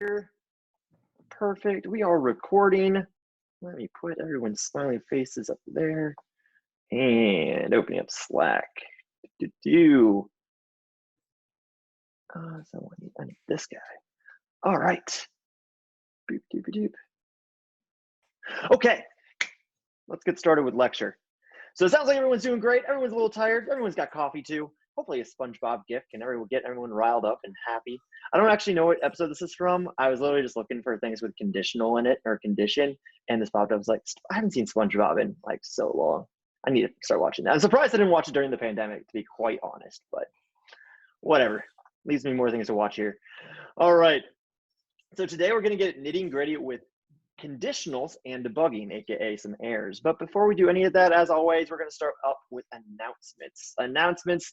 here. Perfect. We are recording. Let me put everyone's smiling faces up there and opening up Slack. So I need this guy. All right. Boop, doop, doop. Okay, let's get started with lecture. So it sounds like everyone's doing great. Everyone's a little tired. Everyone's got coffee too. Hopefully a SpongeBob gift can get everyone riled up and happy. I don't actually know what episode this is from. I was literally just looking for things with conditional in it or condition, and this popped up. I was like, I haven't seen SpongeBob in like so long. I need to start watching that. I'm surprised I didn't watch it during the pandemic, to be quite honest, but whatever. Leaves me more things to watch here. All right. So today we're going to get nitty gritty with conditionals and debugging, aka some errors. But before we do any of that, as always, we're going to start up with announcements.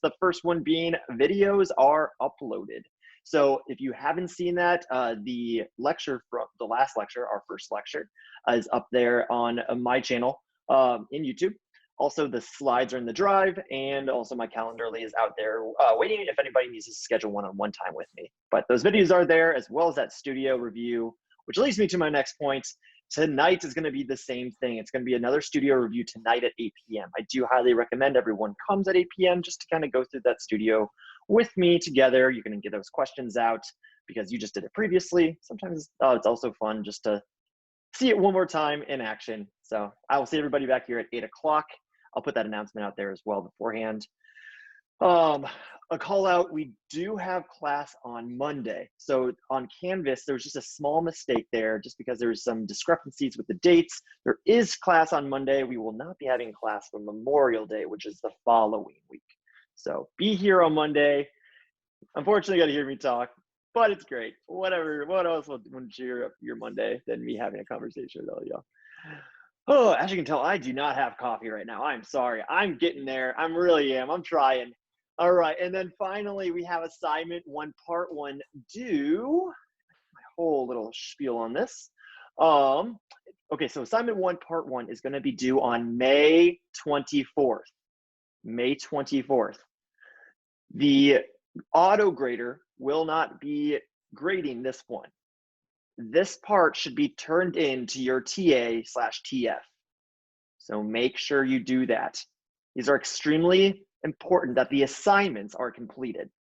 The first one being videos are uploaded. So if you haven't seen that, the lecture from the last lecture, our first lecture, is up there on my channel in YouTube. Also, the slides are in the drive, and also my Calendly is out there waiting if anybody needs to schedule one-on-one time with me. But those videos are there, as well as that studio review, which leads me to my next point. Tonight is going to be the same thing. It's going to be another studio review tonight at 8 p.m. I do highly recommend everyone comes at 8 p.m. just to kind of go through that studio with me together. You can get those questions out because you just did it previously. Sometimes it's also fun just to see it one more time in action. So I will see everybody back here at 8 o'clock. I'll put that announcement out there as well beforehand. A call out, we do have class on Monday. So on Canvas, there was just a small mistake there just because there was some discrepancies with the dates. There is class on Monday. We will not be having class for Memorial Day, which is the following week. So be here on Monday. Unfortunately, you got to hear me talk, but it's great. Whatever, what else would cheer up your Monday than me having a conversation with all y'all? Oh, as you can tell, I do not have coffee right now. I'm sorry. I'm getting there. I really am. I'm trying. All right. And then finally, we have assignment 1, part 1 due. My whole little spiel on this. Okay, so assignment 1, part 1 is going to be due on May 24th. May 24th. The auto grader will not be grading this one. This part should be turned into your TA/TF. So make sure you do that. These are extremely important that the assignments are completed.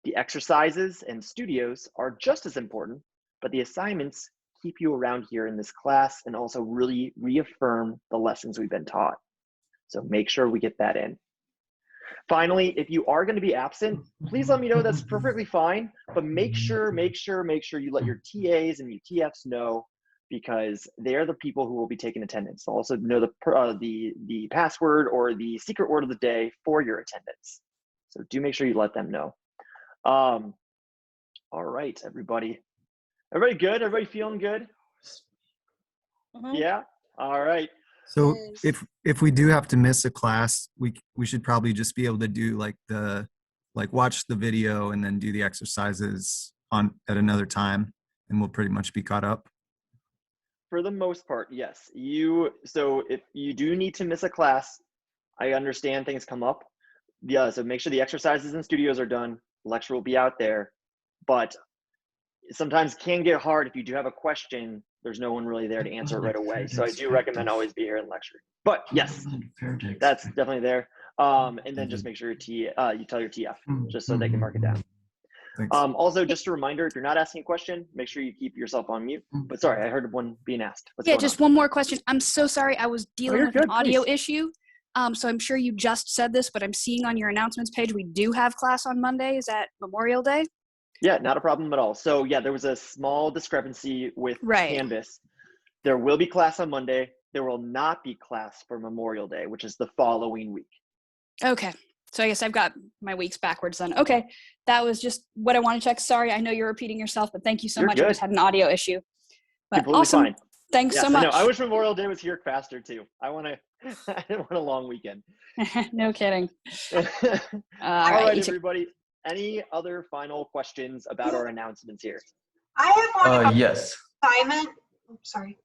The exercises and studios are just as important, but the assignments keep you around here in this class and also really reaffirm the lessons we've been taught. So make sure we get that in. Finally, if you are going to be absent, please let me know. That's perfectly fine, but make sure you let your TAs and your TFs know, because they're the people who will be taking attendance. They'll also know the password or the secret word of the day for your attendance. So do make sure you let them know. All right, everybody. Everybody good? Everybody feeling good? Yeah? All right. So if we do have to miss a class, we should probably just be able to do watch the video and then do the exercises at another time, and we'll pretty much be caught up. For the most part, yes. So if you do need to miss a class, I understand things come up. Yeah, so make sure the exercises and studios are done. The lecture will be out there, but sometimes it can get hard if you do have a question. There's no one really there to answer it right away. So I do recommend always be here in lecture. But yes, that's definitely there. And then just make sure you tell your TF just so they can mark it down. Also, just a reminder, if you're not asking a question, make sure you keep yourself on mute. But sorry, I heard one being asked. Yeah, just one more question. I'm so sorry. I was dealing with an audio issue. So I'm sure you just said this, but I'm seeing on your announcements page, we do have class on Monday. Is that Memorial Day? Yeah, not a problem at all. So yeah, there was a small discrepancy with Canvas. There will be class on Monday. There will not be class for Memorial Day, which is the following week. Okay. So I guess I've got my weeks backwards then. Okay. That was just what I want to check. Sorry, I know you're repeating yourself, but thank you so much. I just had an audio issue. But completely awesome. Fine. Thanks so much. I wish Memorial Day was here faster too. I didn't want a long weekend. No kidding. All right, everybody. Any other final questions about our announcements here? I have one. Yes. Assignment. Sorry.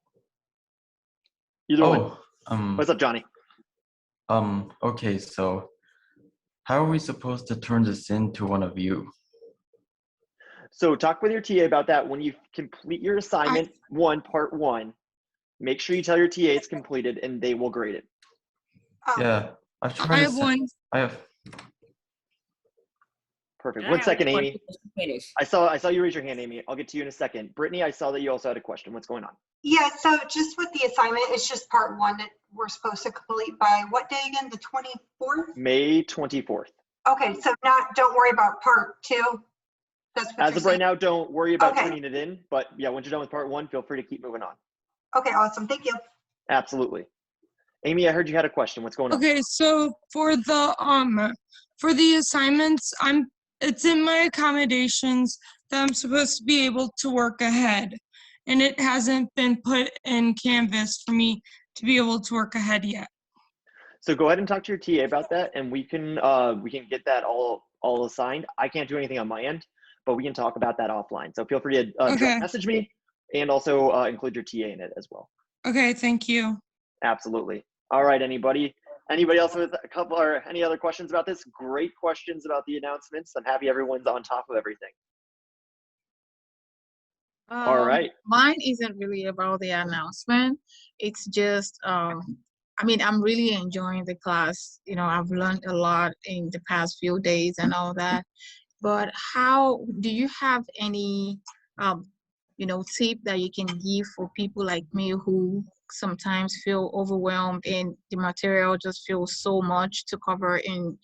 Either one. What's up, Johnny? Okay, so how are we supposed to turn this into one of you? So talk with your TA about that. When you complete your assignment part one, make sure you tell your TA it's completed and they will grade it. Yeah, I've tried I to have send- one. I have. Perfect. I One have second, one Amy. just to finish. I saw you raise your hand, Amy. I'll get to you in a second. Brittany, I saw that you also had a question. What's going on? Yeah, so just with the assignment, it's just part one that we're supposed to complete by what day again? The 24th? May 24th. Okay, so don't worry about part two. That's what As you're of right saying. now, don't worry about Okay. turning it in. But yeah, once you're done with part one, feel free to keep moving on. Okay, awesome. Thank you. Absolutely. Amy, I heard you had a question. What's going on? Okay, so for the assignments, it's in my accommodations that I'm supposed to be able to work ahead, and it hasn't been put in Canvas for me to be able to work ahead yet. So go ahead and talk to your TA about that, and we can get that all assigned. I can't do anything on my end, but we can talk about that offline. So feel free to direct Okay. message me and also include your TA in it as well. Okay, thank you. Absolutely. All right, anybody else with a couple or any other questions about this? Great questions about the announcements. I'm happy everyone's on top of everything. All right. Mine isn't really about the announcement. It's just, I mean, I'm really enjoying the class. You know, I've learned a lot in the past few days and all that. But how do you have any, tip that you can give for people like me who sometimes feel overwhelmed and the material just feels so much to cover in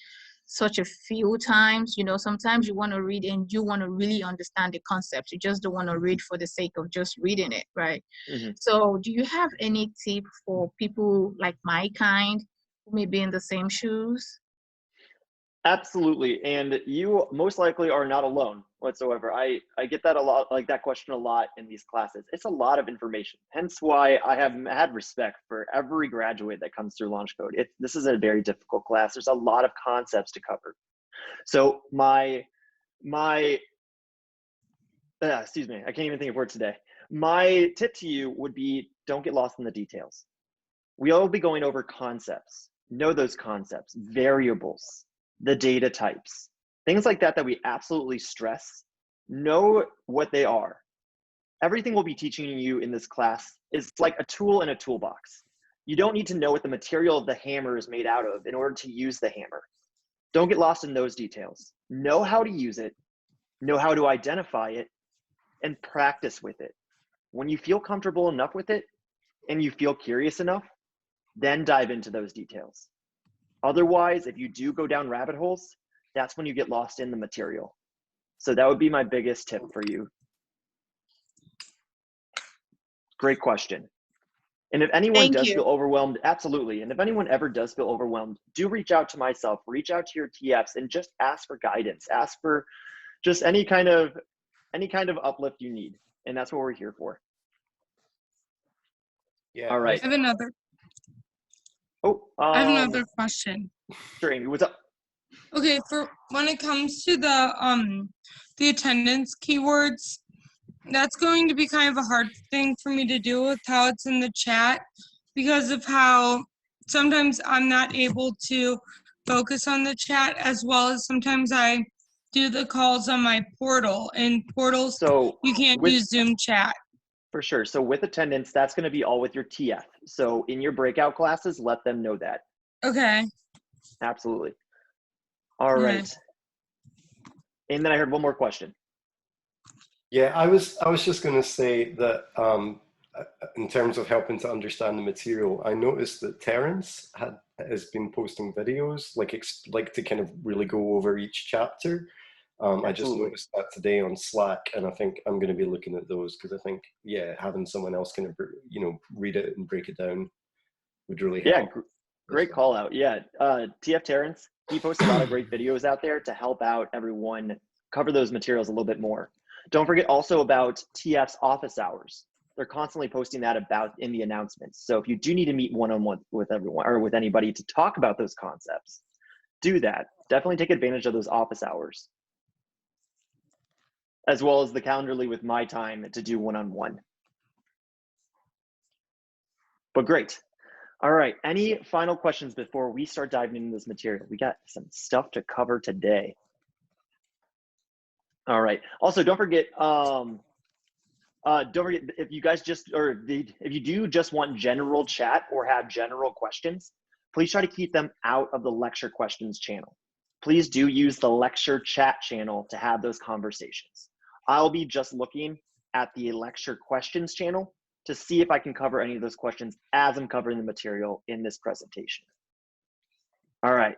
such a few times? You know, sometimes you want to read and you want to really understand the concepts. You just don't want to read for the sake of just reading it, right? Mm-hmm. So do you have any tip for people like my kind who may be in the same shoes? Absolutely. And you most likely are not alone whatsoever. I get that a lot, like that question a lot in these classes. It's a lot of information. Hence why I have had respect for every graduate that comes through Launch Code. This is a very difficult class. There's a lot of concepts to cover. So excuse me, I can't even think of words today. My tip to you would be, don't get lost in the details. We'll be going over concepts. Know those concepts, variables, the data types, things like that we absolutely stress. Know what they are. Everything we'll be teaching you in this class is like a tool in a toolbox. You don't need to know what the material of the hammer is made out of in order to use the hammer. Don't get lost in those details. Know how to use it, know how to identify it, and practice with it. When you feel comfortable enough with it and you feel curious enough, then dive into those details. Otherwise, if you do go down rabbit holes, that's when you get lost in the material. So that would be my biggest tip for you. Great question. And if anyone does feel overwhelmed, absolutely. And if anyone ever does feel overwhelmed, do reach out to myself, reach out to your TFs and just ask for guidance, ask for just any kind of uplift you need. And that's what we're here for. Yeah. All right. I have another. I have another question. Sure, Amy, what's up? Okay, for when it comes to the attendance keywords, that's going to be kind of a hard thing for me to do with how it's in the chat because of how sometimes I'm not able to focus on the chat as well as sometimes I do the calls on my portal, and portals, so you can't use Zoom chat. For sure. So with attendance, that's going to be all with your TF. So in your breakout classes, let them know that. Okay. Absolutely. All right. And then I heard one more question. Yeah, I was just going to say that in terms of helping to understand the material, I noticed that Terrence has been posting videos like to kind of really go over each chapter. I just noticed that today on Slack, and I think I'm going to be looking at those because I think, yeah, having someone else kind of, read it and break it down would really help. Yeah, great call out. Yeah, TF Terrence, he posts a lot of great videos out there to help out everyone cover those materials a little bit more. Don't forget also about TF's office hours. They're constantly posting that in the announcements. So if you do need to meet one-on-one with everyone or with anybody to talk about those concepts, do that. Definitely take advantage of those office hours, as well as the Calendarly with my time to do one-on-one. But great. All right, any final questions before we start diving into this material? We got some stuff to cover today. All right. Also, don't forget if you guys if you do just want general chat or have general questions, please try to keep them out of the lecture questions channel. Please do use the lecture chat channel to have those conversations. I'll be just looking at the lecture questions channel to see if I can cover any of those questions as I'm covering the material in this presentation. All right.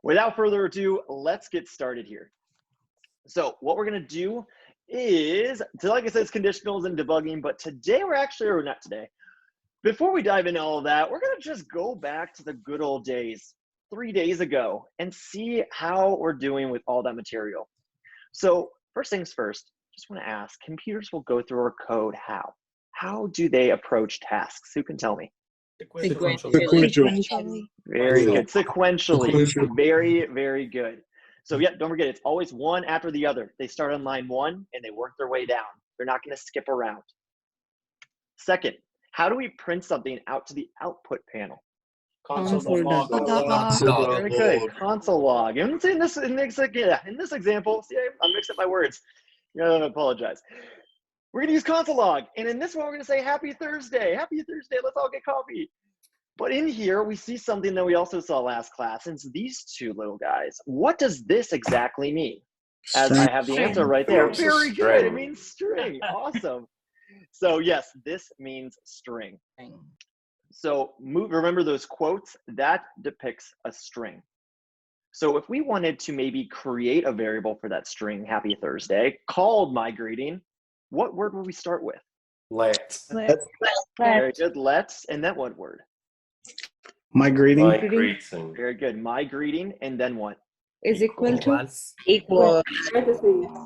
Without further ado, let's get started here. So what we're gonna do is, so like I said, it's conditionals and debugging, but today we're actually, or not today, before we dive into all of that, we're gonna just go back to the good old days, 3 days ago, and see how we're doing with all that material. So first things first, just wanna ask, computers will go through our code how? How do they approach tasks? Who can tell me? Sequentially. Very good. Sequentially. Very, very good. So yeah, don't forget, it's always one after the other. They start on line 1 and they work their way down. They're not going to skip around. Second, how do we print something out to the output panel? Console log. Very good. Console log. And in this example, see, I'm mixing up my words. I apologize. We're going to use console log. And in this one, we're going to say happy Thursday. Happy Thursday. Let's all get coffee. But in here, we see something that we also saw last class. And it's these two little guys. What does this exactly mean? As I have the answer right there. Very good. It means string. Awesome. So yes, this means string. So remember those quotes? That depicts a string. So if we wanted to maybe create a variable for that string, happy Thursday, called my greeting, what word would we start with? Let. Very good. Let's. And then what word? My greeting. My greeting. Very good. My greeting. And then what? Is equal to Equal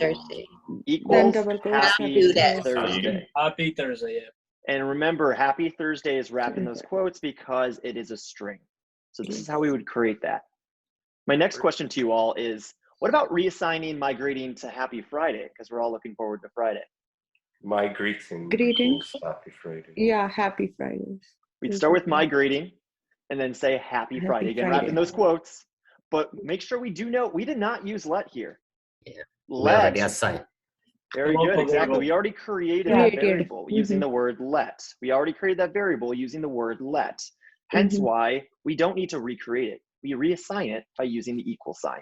Thursday. Equals double quotes, happy happy Thursday. Happy Thursday. Yeah. And remember, happy Thursday is wrapped in those quotes because it is a string. So this is how we would create that. My next question to you all is, what about reassigning my greeting to happy Friday? Because we're all looking forward to Friday. My greeting. Greetings. Happy Friday. Yeah, happy Fridays. We'd start with my greeting and then say happy Friday. Again, wrapped in those quotes. But make sure we do note, we did not use let here. Yeah. Let. We already assigned. Very good, exactly. We already created that variable using the word let. We already created that variable using the word let. Hence why we don't need to recreate it. We reassign it by using the equal sign.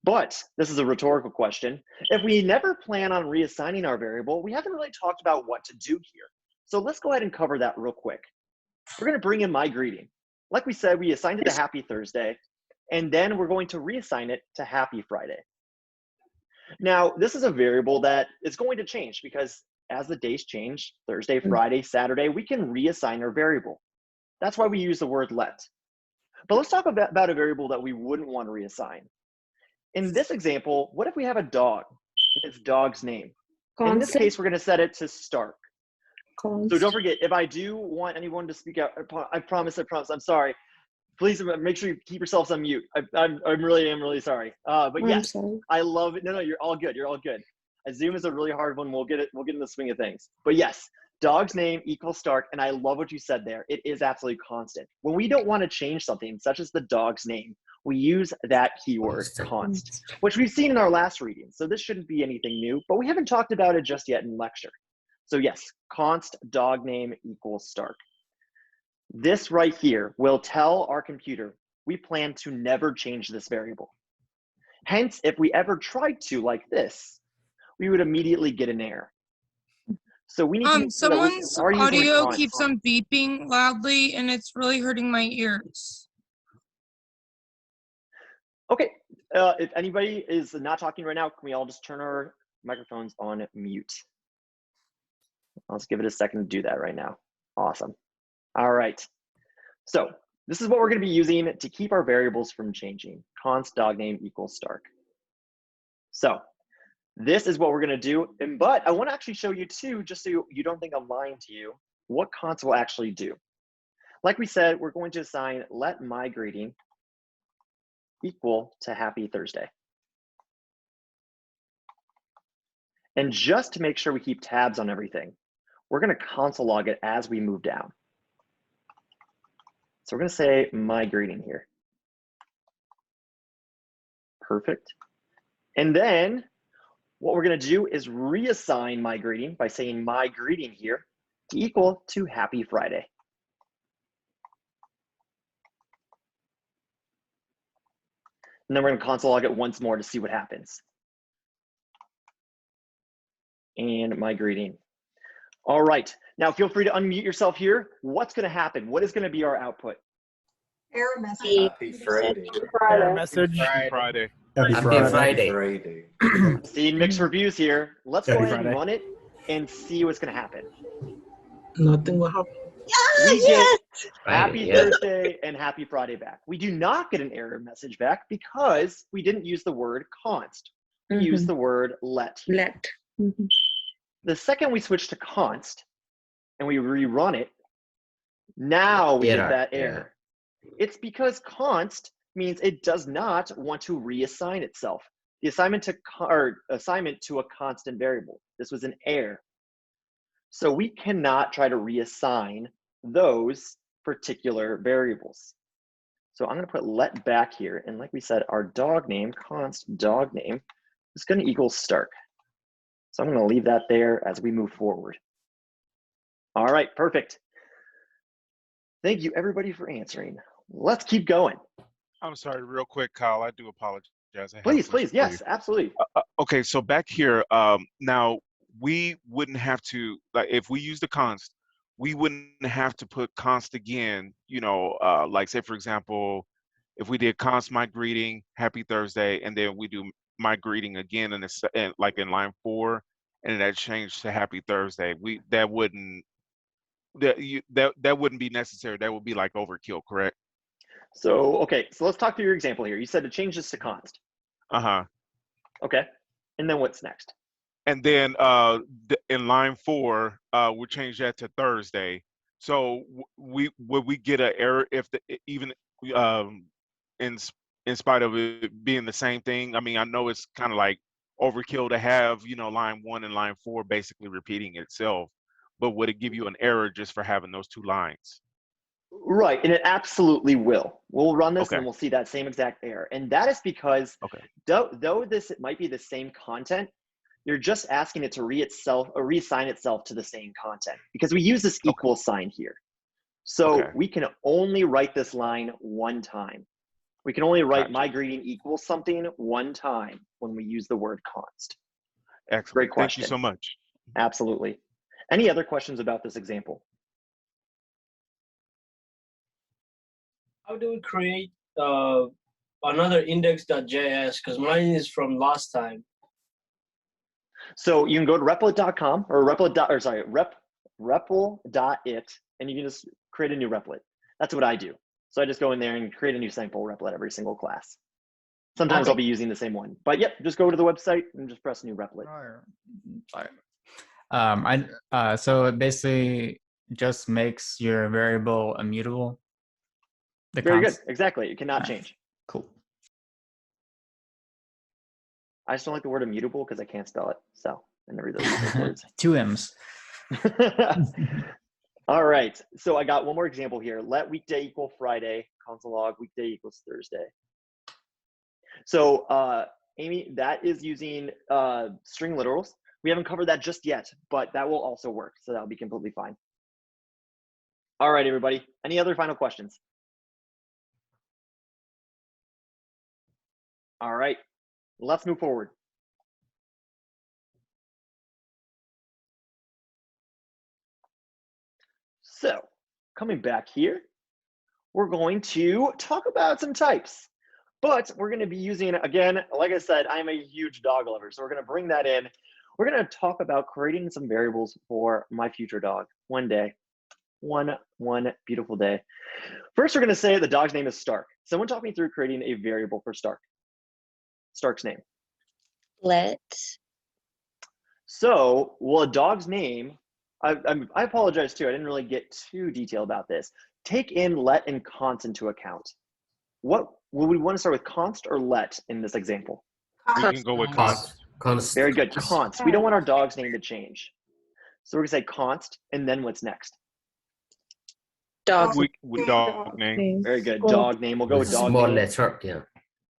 But this is a rhetorical question. If we never plan on reassigning our variable, we haven't really talked about what to do here. So let's go ahead and cover that real quick. We're going to bring in my greeting. Like we said, we assigned it to happy Thursday, and then we're going to reassign it to happy Friday. Now, this is a variable that is going to change because as the days change, Thursday, Friday, Saturday, we can reassign our variable. That's why we use the word let. But let's talk about a variable that we wouldn't want to reassign. In this example, what if we have a dog? It's dog's name. In this case, we're going to set it to Stark. So don't forget, if I do want anyone to speak out, I promise, I'm sorry. Please make sure you keep yourselves on mute. I really am really sorry. But yes, I love it. No, you're all good. You're all good. Zoom is a really hard one. We'll get in the swing of things. But yes, dog's name equals Stark. And I love what you said there. It is absolutely constant. When we don't want to change something, such as the dog's name, we use that keyword const, which we've seen in our last reading. So this shouldn't be anything new, but we haven't talked about it just yet in lecture. So yes, const dog name equals Stark. This right here will tell our computer we plan to never change this variable. Hence, if we ever tried to like this, we would immediately get an error. So we need to someone's audio keeps on beeping loudly and it's really hurting my ears. Okay, if anybody is not talking right now, can we all just turn our microphones on mute? Let's give it a second to do that right now. Awesome. All right. So this is what we're going to be using to keep our variables from changing. Const dog name equals Stark. So this is what we're going to do. But I want to actually show you too, just so you don't think I'm lying to you, what const will actually do. Like we said, we're going to assign let my greeting equal to happy Thursday. And just to make sure we keep tabs on everything, we're going to console log it as we move down. So we're going to say my greeting here. Perfect. And then what we're going to do is reassign my greeting by saying my greeting here to equal to Happy Friday. And then we're going to console log it once more to see what happens. And my greeting. All right, now feel free to unmute yourself here. What's going to happen? What is going to be our output? Error message. Happy Friday. Error message. Friday. Happy Friday. Friday. Seeing mixed reviews here. Let's go Happy ahead and Friday. run it and see what's going to happen. Nothing will happen. We get Friday, Happy yeah. Thursday and Happy Friday back. We do not get an error message back because we didn't use the word const. We used the word let. Let. Mhm. The second we switch to const and we rerun it, now we get Error, that yeah. error. It's because const means it does not want to reassign itself. The assignment to a constant variable. This was an error. So we cannot try to reassign those particular variables. So I'm going to put let back here. And like we said, our dog name, const dog name, is going to equal Stark. So I'm going to leave that there as we move forward. All right, perfect. Thank you, everybody, for answering. Let's keep going. I'm sorry, real quick, Kyle. I do apologize. I have a Please, question for yes, you. absolutely. Okay, so back here, now we wouldn't have to, like, if we use the const, we wouldn't have to put const again, you know, like say, for example, if we did const my greeting, Happy Thursday, and then we do my greeting again like in line 4, and that changed to Happy Thursday. That wouldn't be necessary. That would be like overkill, correct? So, okay, so let's talk through your example here. You said to change this to const. Uh-huh. Okay, and then what's next? And then in line 4, we'll change that to Thursday. So would we get an error if even in spite of it being the same thing? I mean, I know it's kind of like overkill to have, you know, line 1 and line 4 basically repeating itself, but would it give you an error just for having those 2 lines? Right, and it absolutely will. We'll run this Okay. and we'll see that same exact error. And that is because though it might be the same content, you're just asking it to reassign itself to the same content because we use this equal sign here. So we can only write this line one time. We can only write my greeting equals something one time when we use the word const. Excellent. Great question. Thank you so much. Absolutely. Any other questions about this example? How do we create another index.js? Because mine is from last time. So you can go to replit.com or repl.it, and you can just create a new replit. That's what I do. So I just go in there and create a new sample replit every single class. Sometimes I'll be using the same one, but yep, just go to the website and just press new replit. So it basically just makes your variable immutable. Very good. Exactly. It cannot change. Cool. I just don't like the word immutable because I can't spell it. So I never use those words. 2 M's. All right. So I got one more example here. Let weekday equal Friday. Console log weekday equals Thursday. So Amy, that is using string literals. We haven't covered that just yet, but that will also work. So that'll be completely fine. All right, everybody. Any other final questions? All right, let's move forward. So coming back here, we're going to talk about some types, but we're going to be using, again, like I said, I'm a huge dog lover. So we're going to bring that in. We're going to talk about creating some variables for my future dog one day, one beautiful day. First, we're going to say the dog's name is Stark. Someone talk me through creating a variable for Stark. Stark's name. Let. So, well, a dog's name, I apologize too, I didn't really get too detailed about this. Take in let and const into account. What would we want to start with, const or let in this example? We can go with const. Very good, const. We don't want our dog's name to change. So we're gonna say const, and then what's next? Dog. Dog name. Very good, dog name. We'll go with dog Small name. letter, yeah.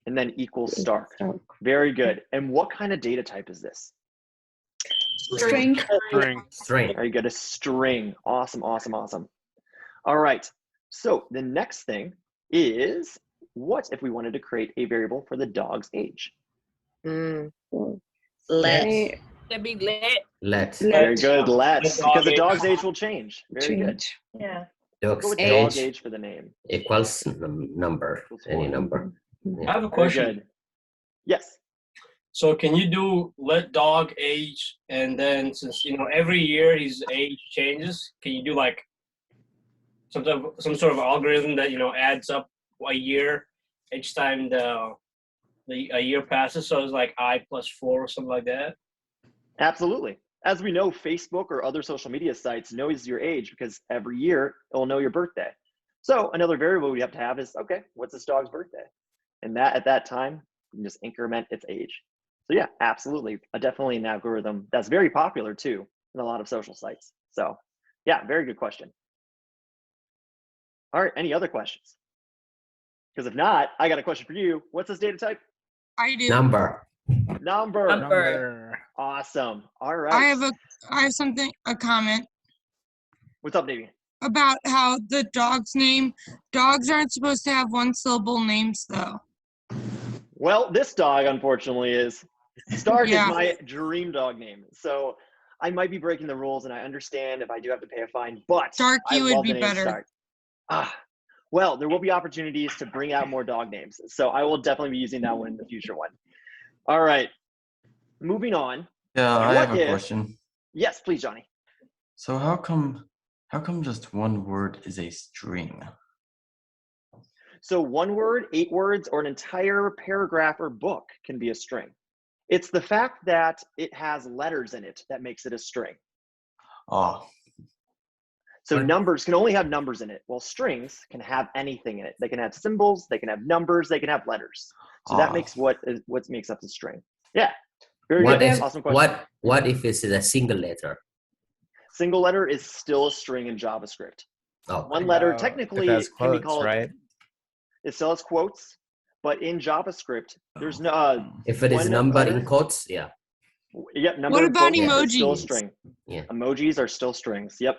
and then equals Stark. Very good. And what kind of data type is this? String. String. Very good. A string. Awesome, awesome, awesome. All right. So the next thing is, what if we wanted to create a variable for the dog's age? Let. That'd be let. Let. Very good. Let's, Dog because the age. dog's age will change. Very good. Yeah. Go Dog's with dog age age for the name. equals number. Any number. I have a Very question. good. Yes. So can you do let dog age, and then since every year his age changes, can you do like some sort of algorithm that adds up a year each time a year passes? So it's like I plus 4 or something like that. Absolutely. As we know, Facebook or other social media sites knows your age because every year it'll know your birthday. So another variable we have to have is, okay, what's this dog's birthday? And that at that time, you can just increment its age. So yeah, absolutely. Definitely an algorithm that's very popular too in a lot of social sites. So yeah, very good question. All right, any other questions? Because if not, I got a question for you. What's this data type? I do. Number. Number. Awesome. All right. I have a comment What's up, Davey? about how the dogs aren't supposed to have one syllable names though. Well, this dog, unfortunately, is Stark Yeah. is my dream dog name. So I might be breaking the rules, and I understand if I do have to pay a fine, but Starkey I would love be the name better. Stark. Well, there will be opportunities to bring out more dog names. So I will definitely be using that one in the future one. All right. Moving on. Yeah, I What have a if- question. Yes, please, Johnny. So how come just one word is a string? So 1 word, 8 words, or an entire paragraph or book can be a string. It's the fact that it has letters in it that makes it a string. Oh, So numbers can only have numbers in it. Well, strings can have anything in it. They can have symbols, they can have numbers, they can have letters. So that makes what makes up the string. Yeah. Very What good. if Awesome question. what if it's a single letter? Single letter is still a string in JavaScript. Oh, One letter technically If that's can be quotes, called, right? it still has quotes, but in JavaScript, there's no if it is one number letter- in quotes, yeah. Yep, number What in about quotes is still a emojis? string. Yeah. Emojis are still strings. Yep.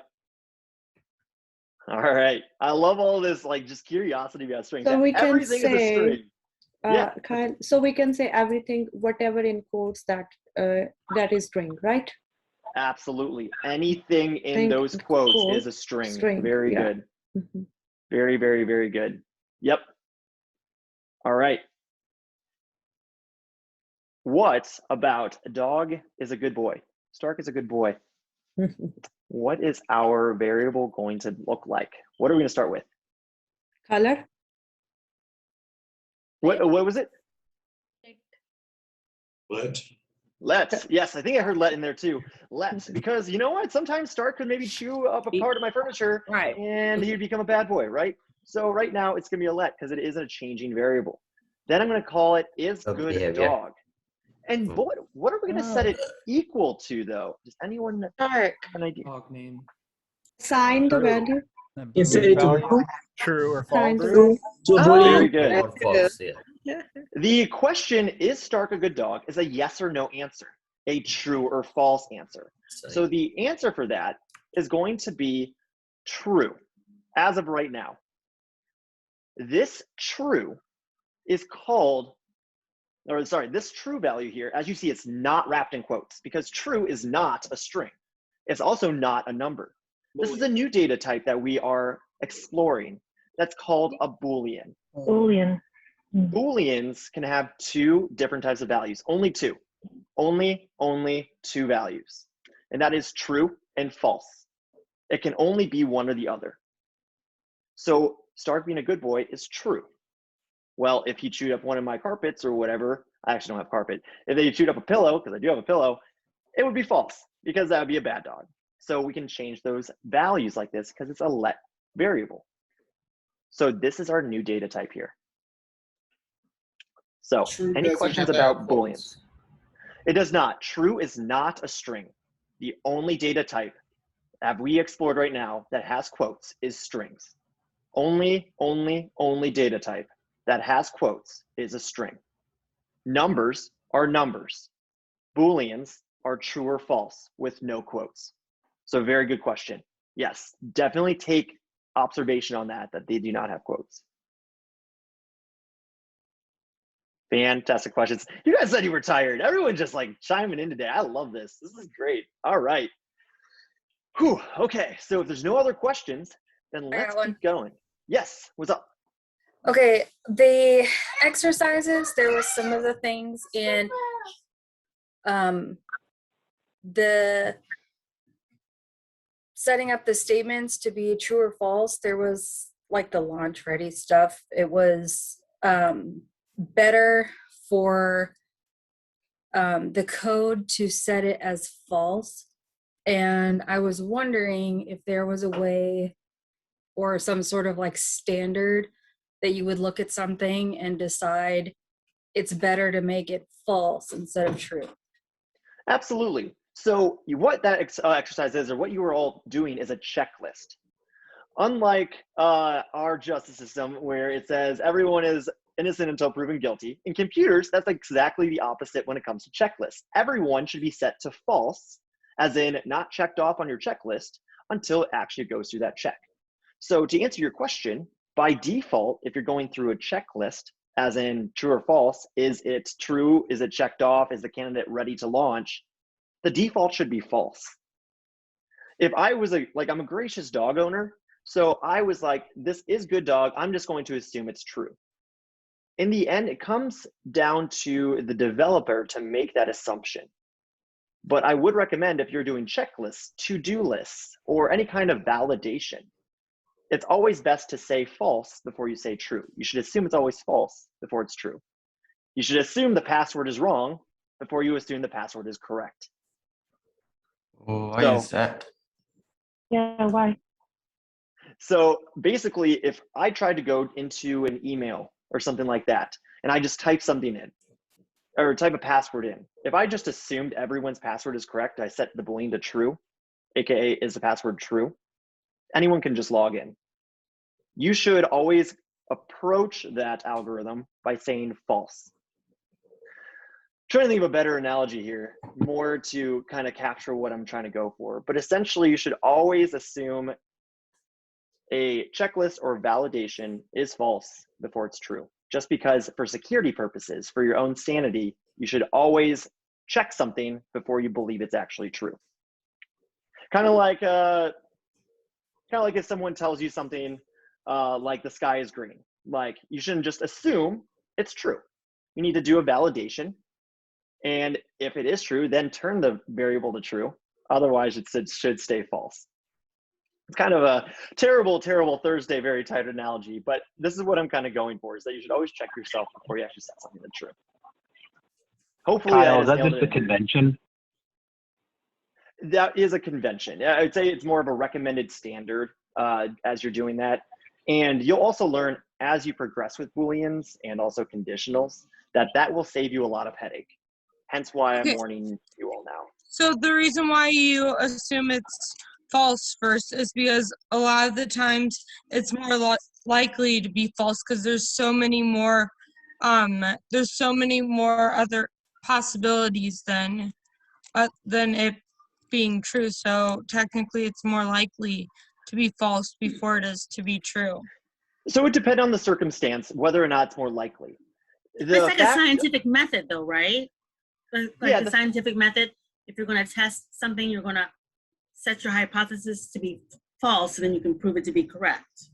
All right. I love all this, like, just curiosity about strings. So we can Everything is a say, string. Yeah. so we can say everything, whatever in quotes that is string, right? Absolutely. Anything in those quotes is a string. Very yeah. good. Very, very, very good. Yep. All right. What about a dog is a good boy? Stark is a good boy. What is our variable going to look like? What are we going to start with? Color. What was it? Let. Yes, I think I heard let in there too. Let, because you know what? Sometimes Stark could maybe chew up a part of my furniture, Right. and he'd become a bad boy, right? So right now it's going to be a let because it isn't a changing variable. Then I'm going to call it is Dog good behavior. dog. And what are we going to set it equal to, though? Does anyone have an idea? Dog name. Assign the value. You set it to who? True or Assign false? the value. To a Very boolean. good. Or false, yeah. The question, is Stark a good dog, is a yes or no answer, a true or false answer. So the answer for that is going to be true as of right now. This true is called, or sorry, this true value here, as you see, it's not wrapped in quotes because true is not a string. It's also not a number. This is a new data type that we are exploring that's called a Boolean. Boolean. Booleans can have 2 different types of values, only 2. Only 2 values. And that is true and false. It can only be one or the other. So Stark being a good boy is true. Well, if he chewed up one of my carpets or whatever, I actually don't have carpet. If they chewed up a pillow, because I do have a pillow, it would be false because that would be a bad dog. So we can change those values like this because it's a let variable. So this is our new data type here. So any questions about Booleans? It does not. True is not a string. The only data type that we explored right now that has quotes is strings. Only data type that has quotes is a string. Numbers are numbers. Booleans are true or false with no quotes. So very good question. Yes, definitely take observation on that they do not have quotes. Fantastic questions. You guys said you were tired. Everyone just like chiming in today. I love this. This is great. All right. Whew. Okay, so if there's no other questions, then let's keep going. Yes, what's up? Okay, the exercises, there was some of the things in the setting up the statements to be true or false. There was like the launch ready stuff. It was better for the code to set it as false. And I was wondering if there was a way or some sort of like standard that you would look at something and decide it's better to make it false instead of true. Absolutely. So what that exercise is, or what you were all doing, is a checklist. Unlike our justice system where it says everyone is innocent until proven guilty, in computers, that's exactly the opposite when it comes to checklists. Everyone should be set to false, as in not checked off on your checklist until it actually goes through that check. So to answer your question, by default, if you're going through a checklist, as in true or false, is it true? Is it checked off? Is the candidate ready to launch? The default should be false. If I was I'm a gracious dog owner, so I was like, this is good dog, I'm just going to assume it's true. In the end, it comes down to the developer to make that assumption. But I would recommend, if you're doing checklists, to-do lists, or any kind of validation, it's always best to say false before you say true. You should assume it's always false before it's true. You should assume the password is wrong before you assume the password is correct. Why is that? Yeah, why? So basically, if I tried to go into an email or something like that, and I just type something in, or type a password in, if I just assumed everyone's password is correct, I set the Boolean to true, AKA is the password true, anyone can just log in. You should always approach that algorithm by saying false. Trying to think of a better analogy here, more to kind of capture what I'm trying to go for. But essentially, you should always assume a checklist or validation is false before it's true. Just because for security purposes, for your own sanity, you should always check something before you believe it's actually true. Kind of like if someone tells you something like the sky is green, like you shouldn't just assume it's true. You need to do a validation. And if it is true, then turn the variable to true. Otherwise, it should stay false. It's kind of a terrible, terrible Thursday, very tight analogy, but this is what I'm kind of going for, is that you should always check yourself before you actually set something that's true. Hopefully, Kyle, is that just a convention? That is a convention. I'd say it's more of a recommended standard as you're doing that. And you'll also learn as you progress with Booleans and also conditionals that will save you a lot of headache. Hence why I'm warning you all now. So the reason why you assume it's false first is because a lot of the times it's more likely to be false because there's so many more other possibilities than it being true. So technically it's more likely to be false before it is to be true. So it depends on the circumstance whether or not it's more likely. It's like a scientific method though, right? Like the scientific method, if you're going to test something, you're going to set your hypothesis to be false, and then you can prove it to be correct.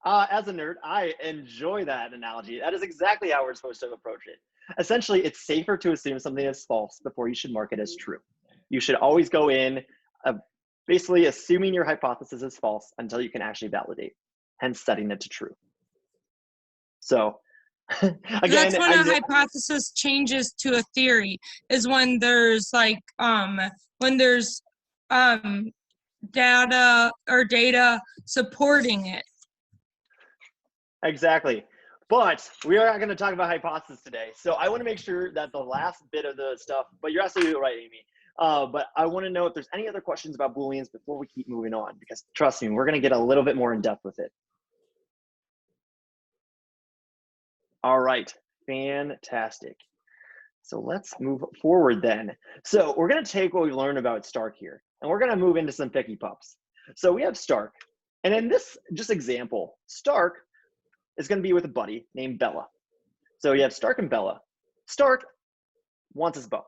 As a nerd, I enjoy that analogy. That is exactly how we're supposed to approach it. Essentially, it's safer to assume something is false before you should mark it as true. You should always go in basically assuming your hypothesis is false until you can actually validate, hence setting it to true. So again, that's when a hypothesis changes to a theory, is when there's data supporting it. Exactly. But we are not going to talk about hypothesis today. So I want to make sure that the last bit of the stuff, but you're absolutely right, Amy. But I want to know if there's any other questions about Booleans before we keep moving on, because trust me, we're going to get a little bit more in depth with it. All right, fantastic. So let's move forward then. So we're gonna take what we learned about Stark here, and we're gonna move into some picky pups. So we have Stark, and in this just example, Stark is gonna be with a buddy named Bella. So you have Stark and Bella. Stark wants his bone.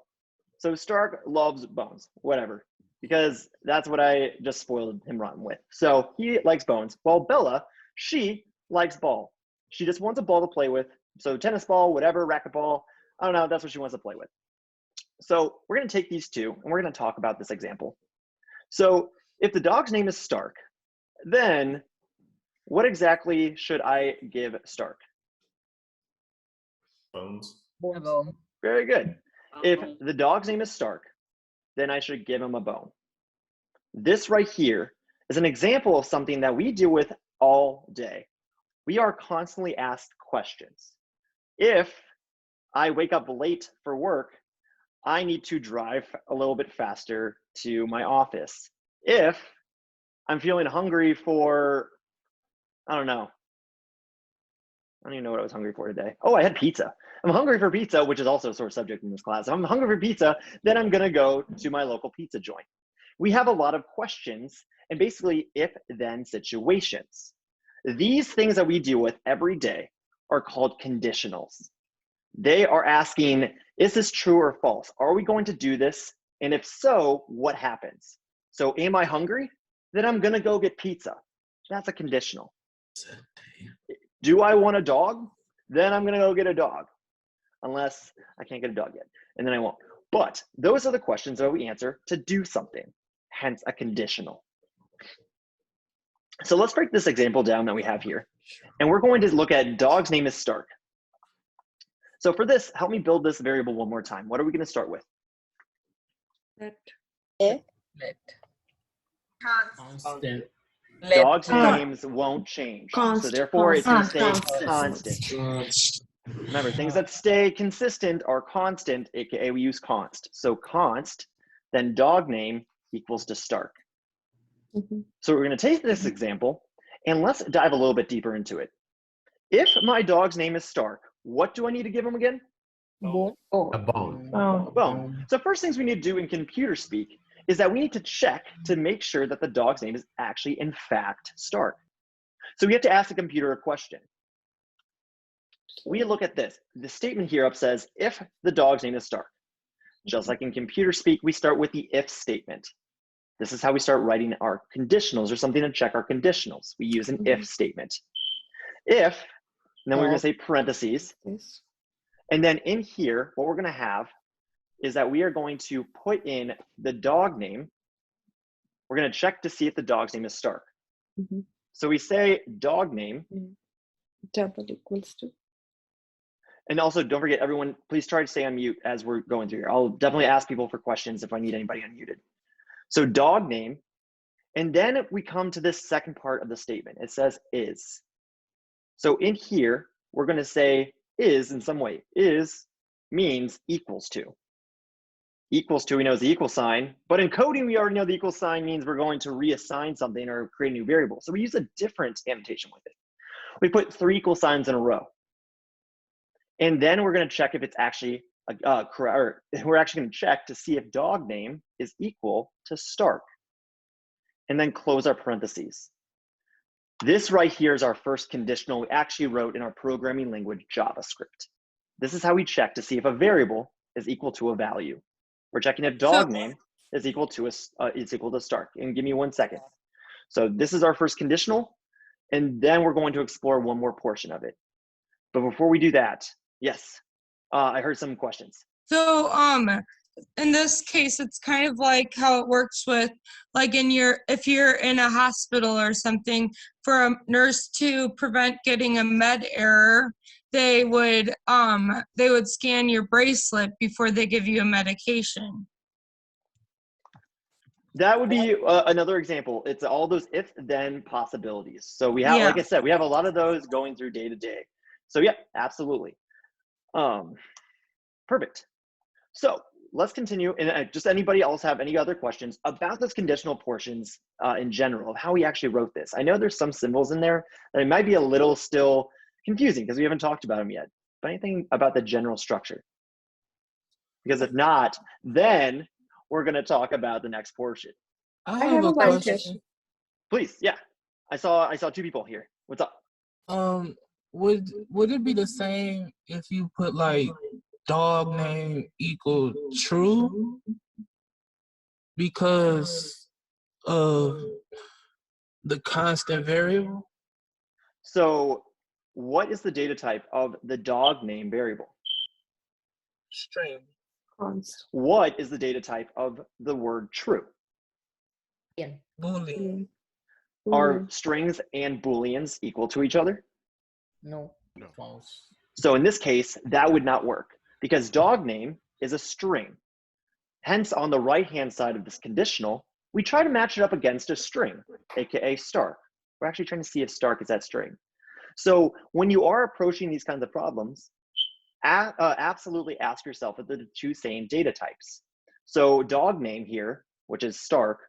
So Stark loves bones, whatever, because that's what I just spoiled him rotten with. So he likes bones. While Bella, she likes ball. She just wants a ball to play with. So tennis ball, whatever, racquetball, I don't know, that's what she wants to play with. So we're gonna take these two and we're gonna talk about this example. So if the dog's name is Stark, then what exactly should I give Stark? Bones. Very good. If the dog's name is Stark, then I should give him a bone. This right here is an example of something that we deal with all day. We are constantly asked questions. If I wake up late for work, I need to drive a little bit faster to my office. If I'm feeling hungry for, I don't know, I don't even know what I was hungry for today. Oh, I had pizza. I'm hungry for pizza, which is also a sort of subject in this class. If I'm hungry for pizza, then I'm gonna go to my local pizza joint. We have a lot of questions and basically if-then situations. These things that we deal with every day are called conditionals. They are asking, is this true or false? Are we going to do this? And if so, what happens? So am I hungry? Then I'm gonna go get pizza. That's a conditional. Do I want a dog? Then I'm gonna go get a dog. Unless I can't get a dog yet, and then I won't. But those are the questions that we answer to do something, hence a conditional. So let's break this example down that we have here. And we're going to look at dog's name is Stark. So for this, help me build this variable one more time. What are we gonna start with? Let. Constant. Dogs' names won't change. So therefore it's gonna stay constant. Remember, things that stay consistent are constant, aka we use const. So const, then dog name equals to Stark. So we're gonna take this example and let's dive a little bit deeper into it. If my dog's name is Stark, what do I need to give him again? Bone. A bone. Bone. So first things we need to do in computer speak is that we need to check to make sure that the dog's name is actually in fact Stark. So we have to ask the computer a question. We look at this. The statement here up says, if the dog's name is Stark. Just like in computer speak, we start with the if statement. This is how we start writing our conditionals or something to check our conditionals. We use an if statement. If, and then we're gonna say parentheses. And then in here, what we're gonna have is that we are going to put in the dog name. We're gonna check to see if the dog's name is Stark. So we say dog name. Double equals to. And also, don't forget, everyone, please try to stay on mute as we're going through here. I'll definitely ask people for questions if I need anybody unmuted. So dog name, and then we come to this second part of the statement. It says is. So in here, we're gonna say is in some way. Is means equals to. Equals to, we know is the equal sign, but in coding, we already know the equal sign means we're going to reassign something or create a new variable. So we use a different annotation with it. We put 3 equal signs in a row. And then we're gonna check if it's actually correct, or we're actually gonna check to see if dog name is equal to Stark. And then close our parentheses. This right here is our first conditional we actually wrote in our programming language, JavaScript. This is how we check to see if a variable is equal to a value. We're checking if dog name is equal to Stark. And give me 1 second. So this is our first conditional, and then we're going to explore one more portion of it. But before we do that, yes, I heard some questions. So in this case, it's kind of like how it works with, like if you're in a hospital or something, for a nurse to prevent getting a med error, they would scan your bracelet before they give you a medication. That would be another example. It's all those if-then possibilities. So we have, like I said, we have a lot of those going through day to day. So yeah, absolutely. Perfect. So let's continue. And just anybody else have any other questions about those conditional portions in general, of how we actually wrote this? I know there's some symbols in there that it might be a little still confusing because we haven't talked about them yet. but anything about the general structure? Because if not, then we're going to talk about the next portion. I have a question. Please, yeah. I saw two people here. What's up? Would it be the same if you put like dog name equal true because of the constant variable? So what is the data type of the dog name variable? String. What is the data type of the word true? Boolean. Are strings and booleans equal to each other? No. False. So in this case, that would not work because dog name is a string. Hence, on the right-hand side of this conditional, we try to match it up against a string, aka Stark. We're actually trying to see if Stark is that string. So when you are approaching these kinds of problems, absolutely ask yourself if the two same data types. So dog name here, which is Stark,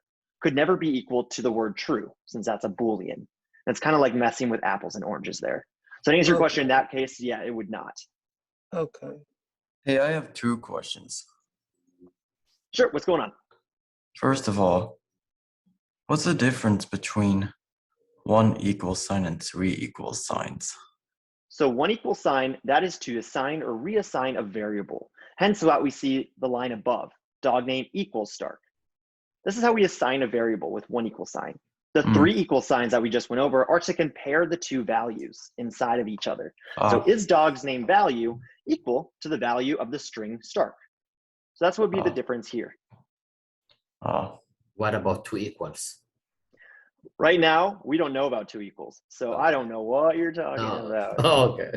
could never be equal to the word true, since that's a Boolean. And it's kind of like messing with apples and oranges there. So to answer your question, in that case, yeah, it would not. Okay. Hey, I have 2 questions. Sure, what's going on? First of all, what's the difference between 1 equal sign and 3 equal signs? So 1 equal sign, that is to assign or reassign a variable. Hence what we see the line above, dog name equals Stark. This is how we assign a variable with 1 equal sign. The 3 equal signs that we just went over are to compare the two values inside of each other. So is dog's name value equal to the value of the string Stark? So that's what would be the difference here. What about 2 equals? Right now, we don't know about 2 equals. So I don't know what you're talking about. Okay.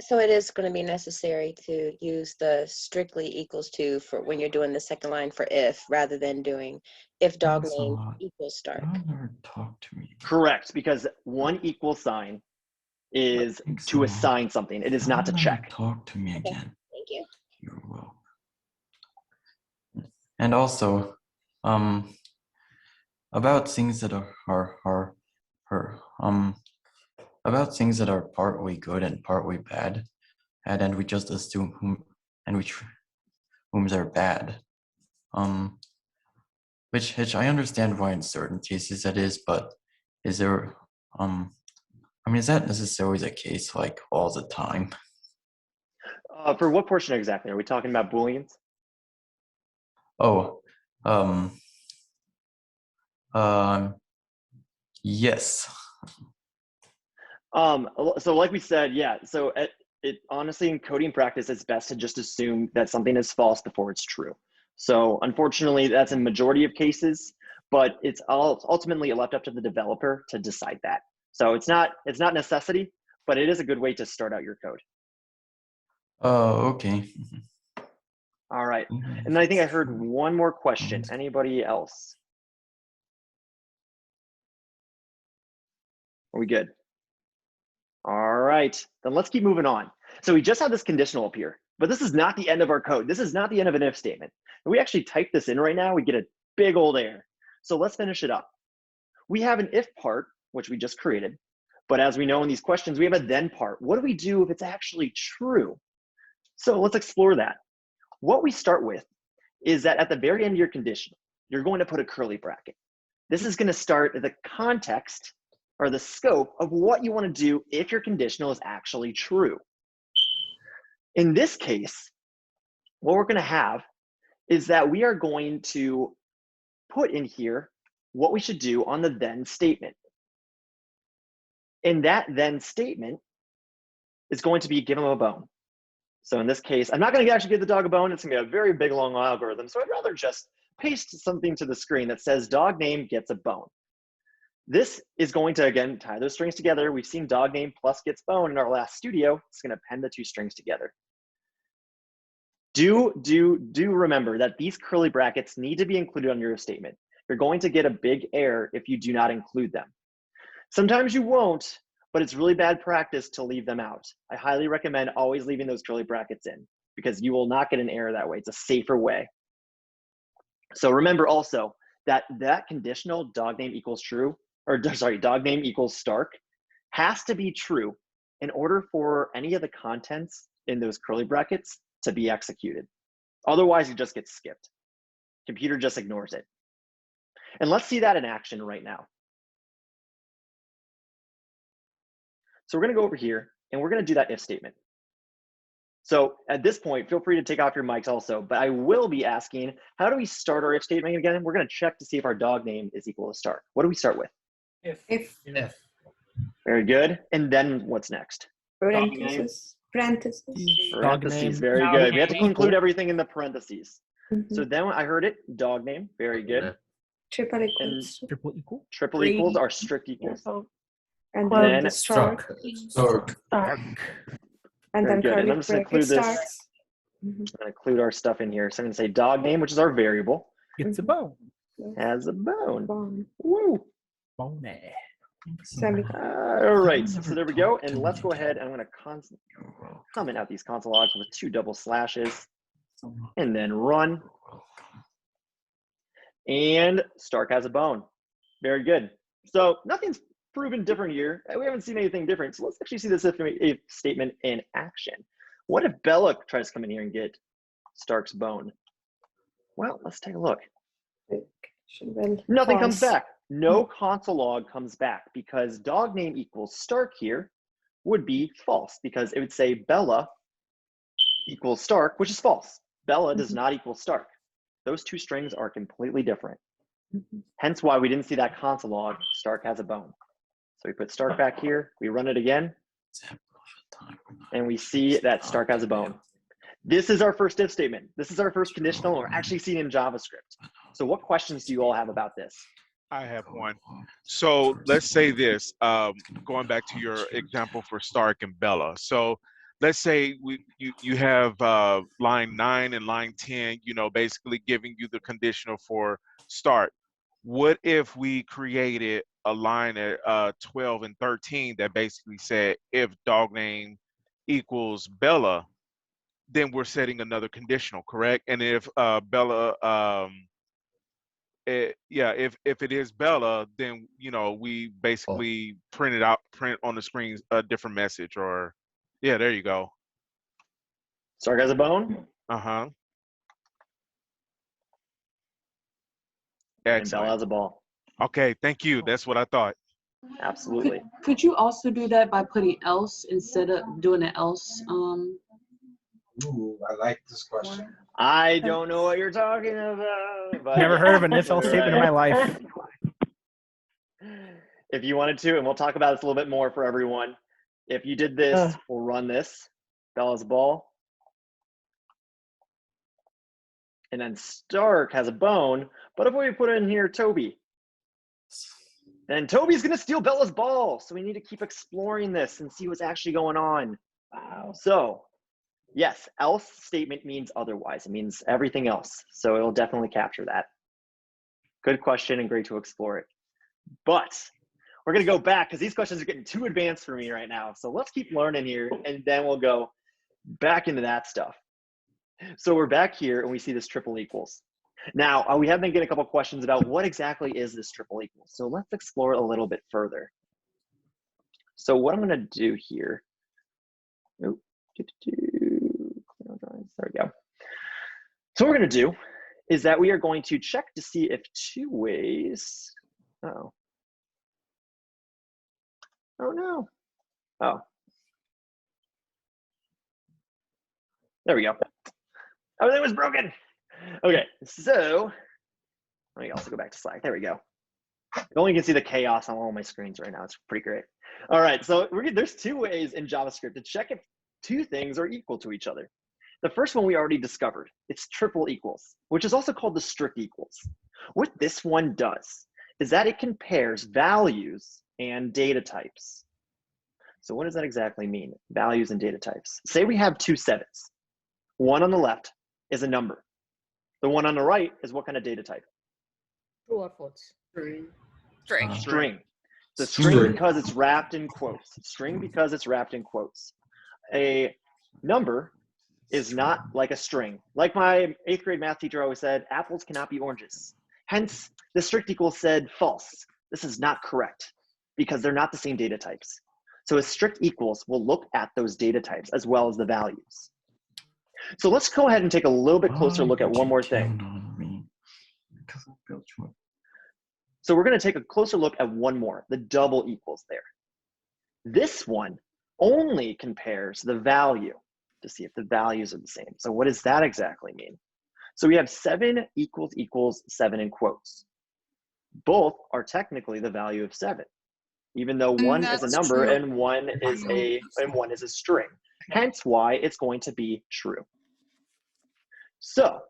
So it is going to be necessary to use the strictly equals to for when you're doing the second line for if, rather than doing if dog name equals Stark. Talk to me. Correct, because 1 equal sign is to assign something. It is not to check. Talk to me again. Thank you. You're welcome. And also, about things that are about things that are partly good and partly bad, and then we just assume whom they're bad. Which I understand why in certain cases that is, but is there I mean, is that necessarily the case like all the time? For what portion exactly? Are we talking about Booleans? Oh, yes. So like we said, yeah, so it honestly in coding practice, it's best to just assume that something is false before it's true. So unfortunately, that's in majority of cases, but it's ultimately left up to the developer to decide that. So it's not necessity, but it is a good way to start out your code. Okay. All right, and then I think I heard one more question. Anybody else? Are we good? All right, then let's keep moving on. So we just had this conditional up here, but this is not the end of our code. This is not the end of an if statement. If we actually type this in right now, we get a big old error. So let's finish it up. We have an if part, which we just created, but as we know in these questions, we have a then part. What do we do if it's actually true? So let's explore that. What we start with is that at the very end of your conditional, you're going to put a curly bracket. This is going to start the context or the scope of what you want to do if your conditional is actually true. In this case, what we're going to have is that we are going to put in here what we should do on the then statement. And that then statement is going to be give him a bone. So in this case, I'm not going to actually give the dog a bone. It's going to be a very big, long algorithm. So I'd rather just paste something to the screen that says dog name gets a bone. This is going to, again, tie those strings together. We've seen dog name plus gets bone in our last studio. It's going to append the 2 strings together. Do remember that these curly brackets need to be included on your statement. You're going to get a big error if you do not include them. Sometimes you won't, but it's really bad practice to leave them out. I highly recommend always leaving those curly brackets in because you will not get an error that way. It's a safer way. So remember also that conditional dog name equals true, or sorry, dog name equals Stark has to be true in order for any of the contents in those curly brackets to be executed. Otherwise, it just gets skipped. Computer just ignores it. And let's see that in action right now. So we're going to go over here, and we're going to do that if statement. So at this point, feel free to take off your mics also, but I will be asking, how do we start our if statement again? We're going to check to see if our dog name is equal to start. What do we start with? If. Very good. And then what's next? Parentheses. Parentheses. Very good. We have to include everything in the parentheses. So then I heard it, dog name. Very good. Triple equals. Triple equals are strict equals. And then then start. And then good. And I'm just going to include this. starts. I'm going to include our stuff in here. So I'm going to say dog name, which is our variable. It's a bone. Has a bone. Woo. Bone. All right, so there we go. And let's go ahead. I'm going to comment out these console logs with 2 double slashes and then run. And Stark has a bone. Very good. So nothing's proven different here. We haven't seen anything different. So let's actually see this if statement in action. What if Bella tries to come in here and get Stark's bone? Well, let's take a look. Nothing comes back. No console log comes back because dog name equals Stark here would be false because it would say Bella equals Stark, which is false. Bella does not equal Stark. Those 2 strings are completely different. Hence why we didn't see that console log, Stark has a bone. So we put Stark back here, we run it again, and we see that Stark has a bone. This is our first if statement. This is our first conditional, and we're actually seeing it in JavaScript. So what questions do you all have about this? I have one. So let's say this, going back to your example for Stark and Bella. So let's say you have line 9 and line 10, basically giving you the conditional for start. What if we created a line at 12 and 13 that basically said if dog name equals Bella, then we're setting another conditional, correct? And if Bella, if it is Bella, then we basically print on the screen a different message, or there you go. Stark has a bone. Uh-huh. And Bella has a ball. Okay, thank you. That's what I thought. Absolutely. Could you also do that by putting else instead of doing an else? Ooh, I like this question. I don't know what you're talking about. But Never heard of an if-else statement in my life. If you wanted to, and we'll talk about this a little bit more for everyone. If you did this, we'll run this. Bella's a ball. And then Stark has a bone. But if we put in here Toby, then Toby's going to steal Bella's ball. So we need to keep exploring this and see what's actually going on. Wow. So yes, else statement means otherwise. It means everything else. So it'll definitely capture that. Good question and great to explore it. But we're going to go back because these questions are getting too advanced for me right now. So let's keep learning here and then we'll go back into that stuff. So we're back here and we see this triple equals. Now, we have been getting a couple questions about what exactly is this triple equals. So let's explore it a little bit further. So what I'm going to do here. There we go. So what we're going to do is that we are going to check to see if 2 ways. Oh no. Oh. There we go. Everything was broken. Okay, so let me also go back to Slack. There we go. You only can see the chaos on all my screens right now. It's pretty great. All right, so there's 2 ways in JavaScript to check if 2 things are equal to each other. The first one we already discovered. It's triple equals, which is also called the strict equals. What this one does is that it compares values and data types. So what does that exactly mean? Values and data types. Say we have 2 sevens. One on the left is a number. The one on the right is what kind of data type? True or false? String. String. The string because it's wrapped in quotes. String because it's wrapped in quotes. A number is not like a string. Like my 8th grade math teacher always said, apples cannot be oranges. Hence, the strict equals said false. This is not correct because they're not the same data types. So a strict equals will look at those data types as well as the values. So let's go ahead and take a little bit closer look at one more thing. So we're going to take a closer look at one more, the double equals there. This one only compares the value to see if the values are the same. So what does that exactly mean? So we have 7 equals 7 in quotes. Both are technically the value of 7, even though one is a number and one is a string. Hence why it's going to be true. So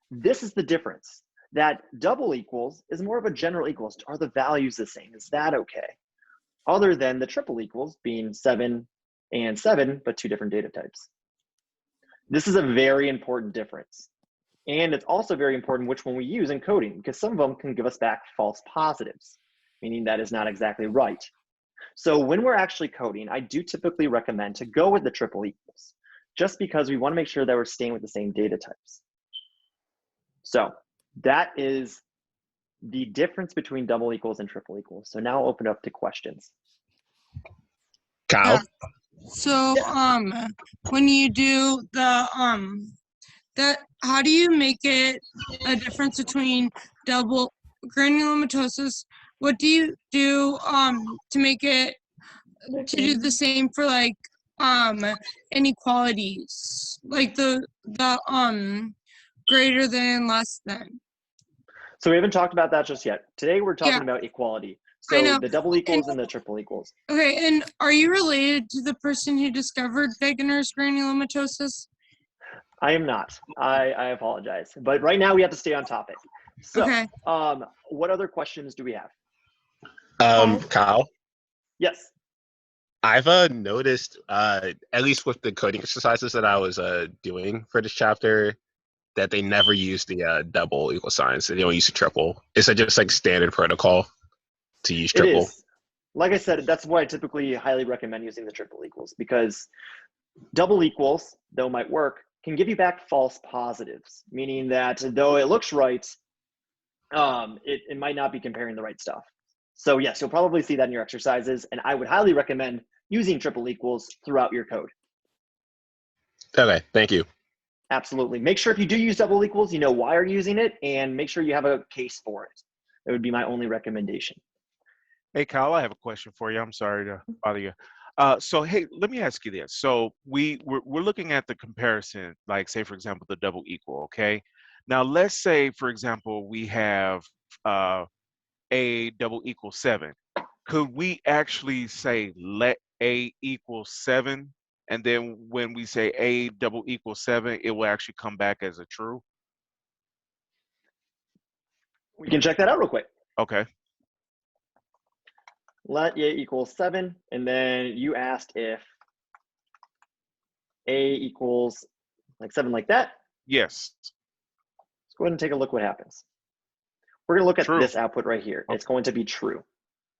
this is the difference. That double equals is more of a general equals. Are the values the same? Is that okay? Other than the triple equals being 7 and 7, but 2 different data types. This is a very important difference. And it's also very important which one we use in coding, because some of them can give us back false positives, meaning that is not exactly right. So when we're actually coding, I do typically recommend to go with the triple equals, just because we want to make sure that we're staying with the same data types. So that is the difference between double equals and triple equals. So now I'll open up to questions. Kyle? So when you do the how do you make it a difference between double granulomatosis? What do you do to make it to do the same for like inequalities, like the greater than, less than? So we haven't talked about that just yet. Today we're talking about equality. So the double equals and the triple equals. Okay, and are you related to the person who discovered Wegener's granulomatosis? I am not. I apologize. But right now we have to stay on topic. So okay. What other questions do we have? Kyle? Yes. I've noticed, at least with the coding exercises that I was doing for this chapter, that they never use the double equal signs. They don't use the triple. Is it just like standard protocol to use triple? It is. Like I said, that's why I typically highly recommend using the triple equals, because double equals, though might work, can give you back false positives, meaning that though it looks right, it might not be comparing the right stuff. So yes, you'll probably see that in your exercises, and I would highly recommend using triple equals throughout your code. Okay, thank you. Absolutely. Make sure if you do use double equals, you know why you're using it, and make sure you have a case for it. That would be my only recommendation. Hey, Kyle, I have a question for you. I'm sorry to bother you. So, hey, let me ask you this. So we're looking at the comparison, like say, for example, the double equal, okay? Now, let's say, for example, we have A double equals 7. Could we actually say let A equal 7? And then when we say A double equals 7, it will actually come back as a true? We can check that out real quick. Okay. Let A equals 7, and then you asked if A equals like 7 like that? Yes. Let's go ahead and take a look what happens. We're going to look at True. this output right here. It's going to be true.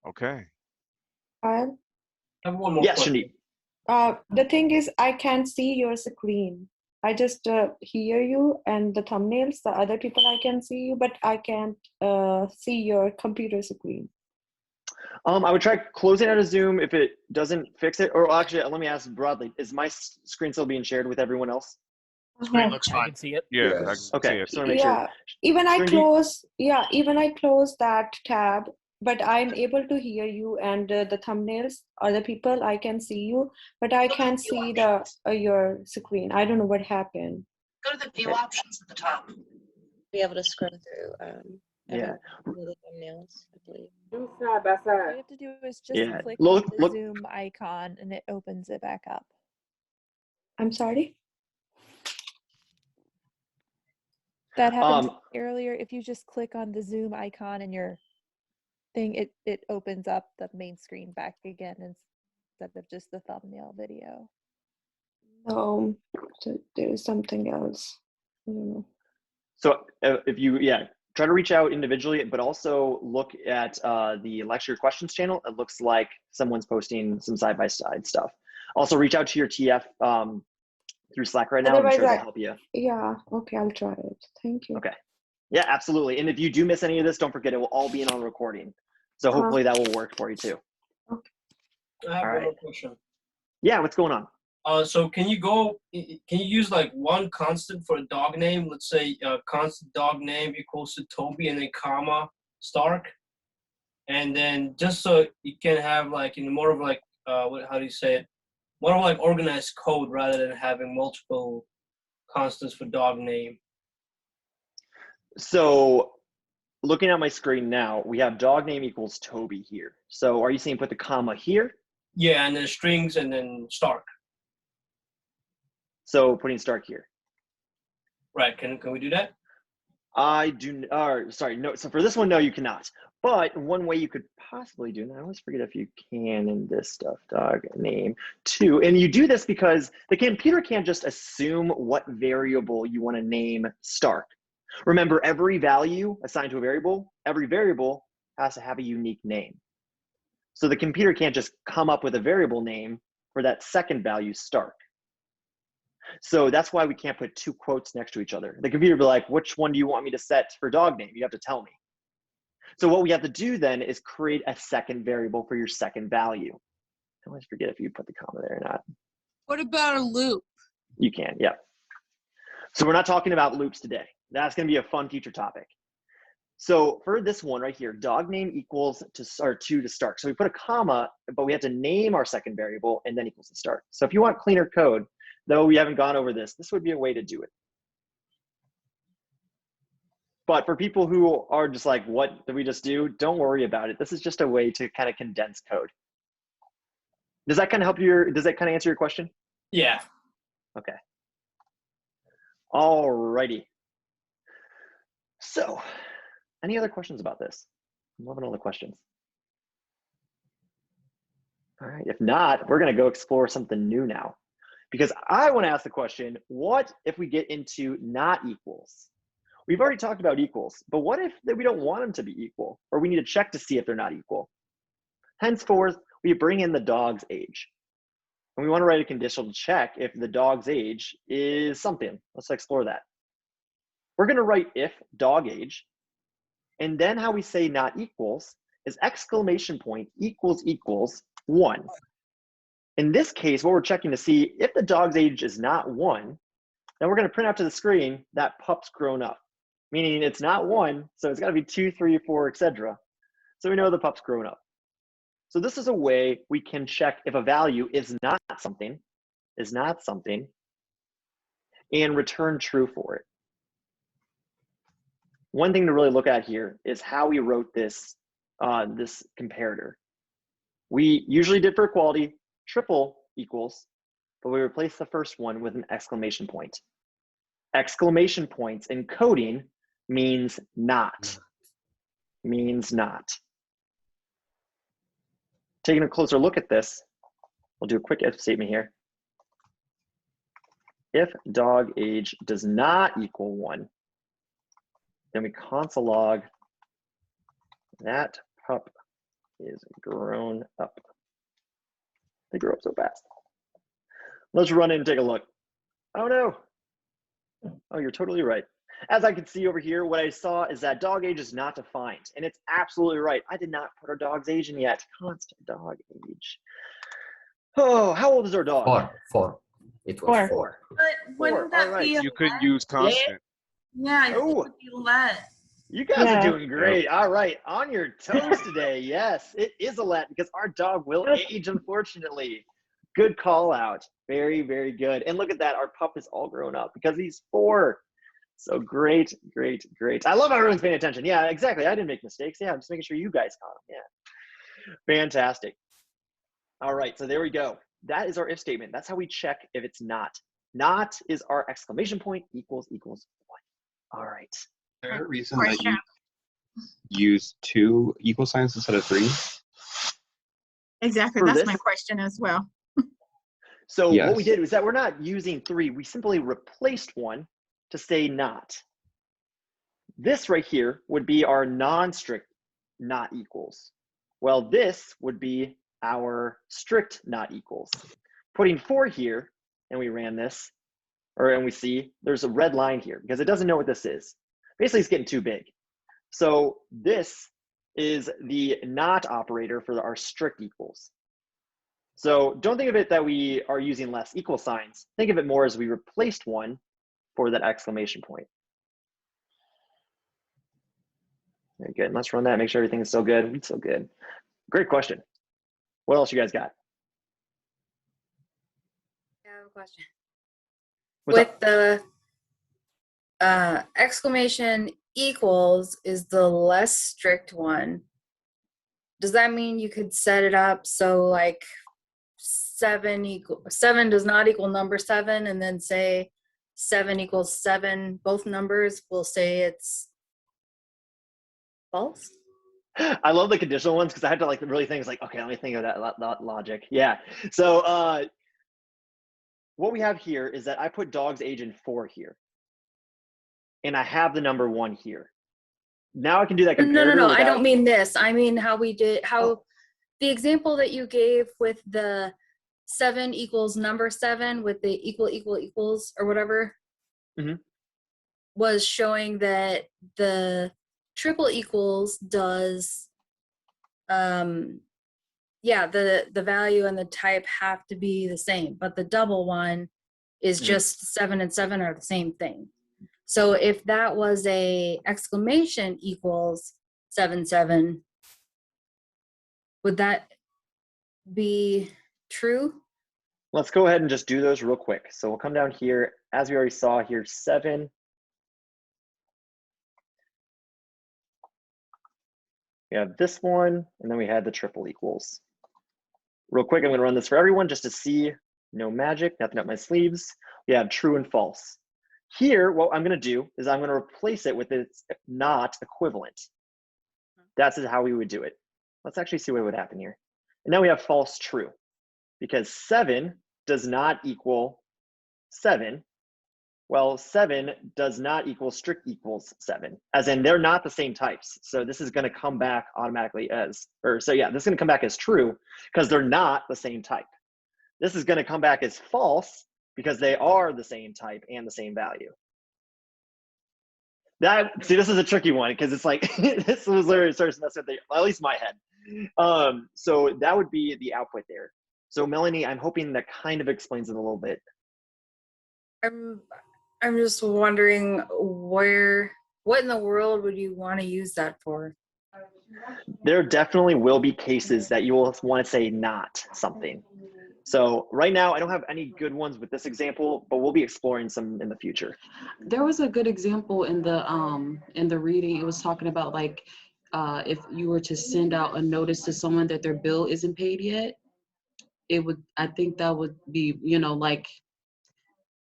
Okay. I have one more Yes, question. Shanique. The thing is, I can't see your screen. I just hear you and the thumbnails. The other people I can see you, but I can't see your computer screen. I would try closing out of Zoom if it doesn't fix it. Or actually, let me ask broadly: is my screen still being shared with everyone else? Screen looks fine. I can see it. Yeah. Yes. Okay. Yes. Just want to make sure. Even I Sure, close. Yeah, even I close that tab, but I'm able to hear you and the thumbnails. Other people, I can see you, but I can't see the your screen. I don't know what happened. Go to the view options at the top. Be able to scroll through Yeah. the thumbnails, I believe. All you have to do is just Yeah. click Look. on the Zoom icon and it opens it back up. I'm sorry. That happened to me earlier. If you just click on the Zoom icon in your thing, it opens up the main screen back again instead of just the thumbnail video. No, so there is something else. I don't know. So if you, try to reach out individually, but also look at the lecture questions channel. It looks like someone's posting some side-by-side stuff. Also reach out to your TF through Slack right now. Otherwise, I'm sure they'll help you. Yeah, okay, I'll try it. Thank you. Okay. Yeah, absolutely. And if you do miss any of this, don't forget it will all be in on recording. So hopefully that will work for you too. Okay. I have All one right. more question. Yeah, what's going on? So can you use like one constant for a dog name? Let's say constant dog name equals to Toby and then comma Stark, and then just so you can have like more of like how do you say it? More of like organized code rather than having multiple constants for dog name. So looking at my screen now, we have dog name equals Toby here. So are you saying put the comma here? Yeah, and then strings and then Stark. So putting Stark here. Right, can we do that? Sorry, no. So for this one, no, you cannot. But one way you could possibly do, and I always forget if you can in this stuff, dog name too. And you do this because the computer can't just assume what variable you want to name Stark. Remember, every value assigned to a variable, every variable has to have a unique name. So the computer can't just come up with a variable name for that second value, Stark. So that's why we can't put two quotes next to each other. The computer will be like, which one do you want me to set for dog name? You have to tell me. So what we have to do then is create a second variable for your second value. I always forget if you put the comma there or not. What about a loop? You can, yeah. So we're not talking about loops today. That's going to be a fun future topic. So for this one right here, dog name equals to Stark. So we put a comma, but we have to name our second variable and then equals to Stark. So if you want cleaner code, though we haven't gone over this, this would be a way to do it. But for people who are just like, what did we just do? Don't worry about it. This is just a way to kind of condense code. Does that kind of help does that kind of answer your question? Yeah. Okay. All righty. So, any other questions about this? I'm loving all the questions. All right, if not, we're gonna go explore something new now. Because I wanna ask the question, what if we get into not equals? We've already talked about equals, but what if we don't want them to be equal, or we need to check to see if they're not equal? Henceforth, we bring in the dog's age. And we wanna write a conditional to check if the dog's age is something. Let's explore that. We're gonna write if dog age, and then how we say not equals is exclamation point equals equals 1. In this case, what we're checking to see if the dog's age is not 1, then we're going to print out to the screen that pup's grown up, meaning it's not 1, so it's got to be 2, 3, 4, etc. So we know the pup's grown up. So this is a way we can check if a value is not something, and return true for it. One thing to really look at here is how we wrote this, this comparator. We usually did for equality, triple equals, but we replaced the first one with an exclamation point. Exclamation points in coding means not. Means not. Taking a closer look at this, we'll do a quick if statement here. If dog age does not equal 1, then we console log that pup is grown up. They grow up so fast. Let's run in and take a look. Oh no. Oh, you're totally right. As I can see over here, what I saw is that dog age is not defined. And it's absolutely right. I did not put our dog's age in yet. Constant dog age. Oh, how old is our dog? 4. It was 4. But wouldn't that be a You couldn't use constant. Yeah, it would be let. You guys are doing great. All right, on your toes today. Yes, it is a let because our dog will age, unfortunately. Good call out. Very, very good. And look at that. Our pup is all grown up because he's 4. So great, great, great. I love how everyone's paying attention. Yeah, exactly. I didn't make mistakes. Yeah, I'm just making sure you guys caught them. Yeah. Fantastic. All right, so there we go. That is our if statement. That's how we check if it's not. Not is our exclamation point equals 1. All right. Is there a reason that you use 2 equal signs instead of 3? Exactly. For That's this? my question as well. So Yes. what we did was that we're not using 3. We simply replaced 1 to say not. This right here would be our non-strict not equals. Well, this would be our strict not equals. Putting 4 here, and we ran this, and we see there's a red line here because it doesn't know what this is. Basically, it's getting too big. So this is the not operator for our strict equals. So don't think of it that we are using less equal signs. Think of it more as we replaced one for that exclamation point. Very good. Let's run that, make sure everything is still good. It's so good. Great question. What else you guys got? I have a question. What's With up? the exclamation equals is the less strict one. Does that mean you could set it up so like 7 does not equal number 7, and then say 7 equals 7, both numbers will say it's false? I love the conditional ones because I had to like really think, like, okay, let me think of that logic. Yeah. So what we have here is that I put dog's age in 4 here. And I have the number 1 here. Now I can do that comparator. No, I don't mean this. I mean how we did, the example that you gave with the 7 equals number 7 with the equals or whatever was showing that the triple equals does, yeah, the value and the type have to be the same, but the double one is just 7 and 7 are the same thing. So if that was a exclamation equals 7, 7, would that be true? Let's go ahead and just do those real quick. So we'll come down here, as we already saw here, 7. We have this one, and then we had the triple equals. Real quick, I'm gonna run this for everyone just to see, no magic, nothing up my sleeves. We have true and false. Here, what I'm gonna do is I'm gonna replace it with its not equivalent. That's how we would do it. Let's actually see what would happen here. And now we have false true, because 7 does not equal 7. Well, 7 does not equal strict equals 7, as in they're not the same types. So this is gonna come back automatically as, this is gonna come back as true because they're not the same type. This is gonna come back as false because they are the same type and the same value. See, this is a tricky one because it's like, this was literally starts to mess with at least my head. So that would be the output there. So Melanie, I'm hoping that kind of explains it a little bit. I'm just wondering what in the world would you want to use that for? There definitely will be cases that you will want to say not something. So right now, I don't have any good ones with this example, but we'll be exploring some in the future. There was a good example in the reading. It was talking about like if you were to send out a notice to someone that their bill isn't paid yet, I think that would be, like,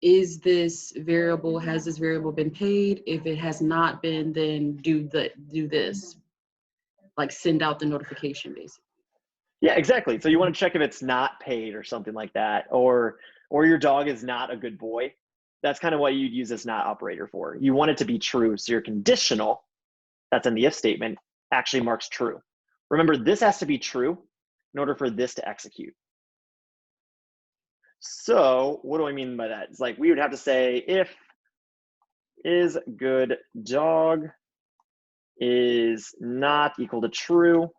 has this variable been paid? If it has not been, then do this, like send out the notification basically. Yeah, exactly. So you want to check if it's not paid or something like that, or your dog is not a good boy. That's kind of what you'd use this not operator for. You want it to be true. So your conditional, that's in the if statement, actually marks true. Remember, this has to be true in order for this to execute. So what do I mean by that? It's like we would have to say if is good dog is not equal to true,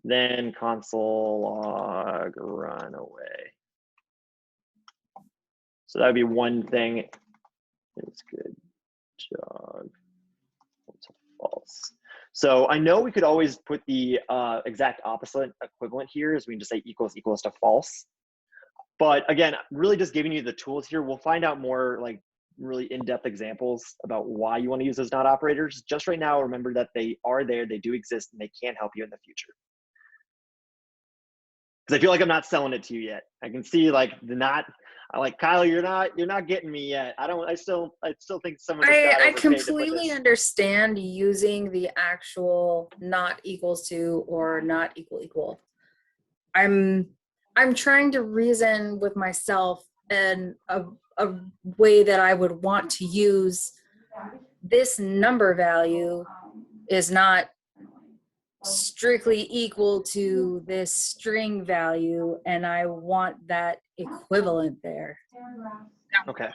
then console log run away. So that would be one thing. Is good dog to false. So I know we could always put the exact opposite equivalent here, as we can just say equals to false. But again, really just giving you the tools here. We'll find out more like really in-depth examples about why you want to use those not operators. Just right now, remember that they are there, they do exist, and they can help you in the future. Because I feel like I'm not selling it to you yet. I can see like Kyla, you're not getting me yet. I still think some of this I completely understand using the actual not equals to or not equal. I'm trying to reason with myself in a way that I would want to use this number value is not strictly equal to this string value, and I want that equivalent there. Okay.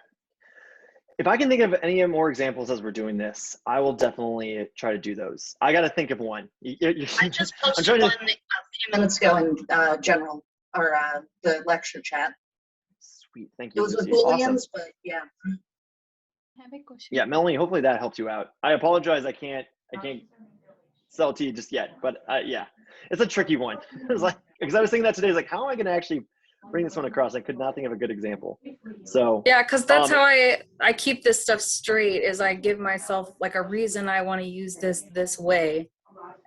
If I can think of any more examples as we're doing this, I will definitely try to do those. I got to think of one. I just posted one a few minutes ago in general. or the lecture chat. Sweet, thank It you, was with Lucy. Awesome. Booleans, but yeah. I have a question. Yeah, Melanie, hopefully that helps you out. I apologize, I can't sell to you just yet, but yeah, it's a tricky one. It's like, because I was thinking that today, like, how am I going to actually bring this one across? I could not think of a good example. So Yeah, because that's how I keep this stuff straight, is I give myself like a reason I want to use this way.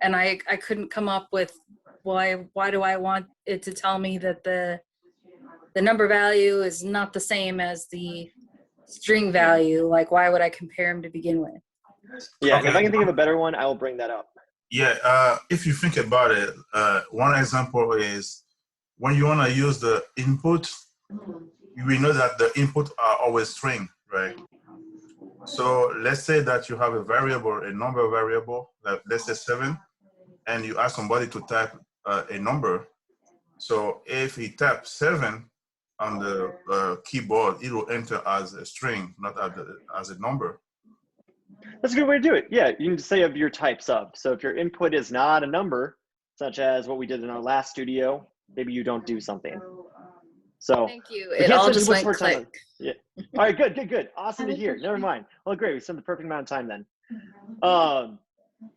And I couldn't come up with why do I want it to tell me that the number value is not the same as the string value. Like, why would I compare them to begin with? Yeah, Okay. if I can think of a better one, I will bring that up. Yeah, if you think about it, one example is when you want to use the input, we know that the input are always string, right? So let's say that you have a variable, a number variable, like let's say 7, and you ask somebody to type a number. So if he taps 7 on the keyboard, it will enter as a string, not as a number. That's a good way to do it. Yeah, you can just say of your types of. So if your input is not a number, such as what we did in our last studio, maybe you don't do something. So thank you. It all just went click. Yeah. All right, good. Awesome to hear. Never mind. Well, great. We spent the perfect amount of time then.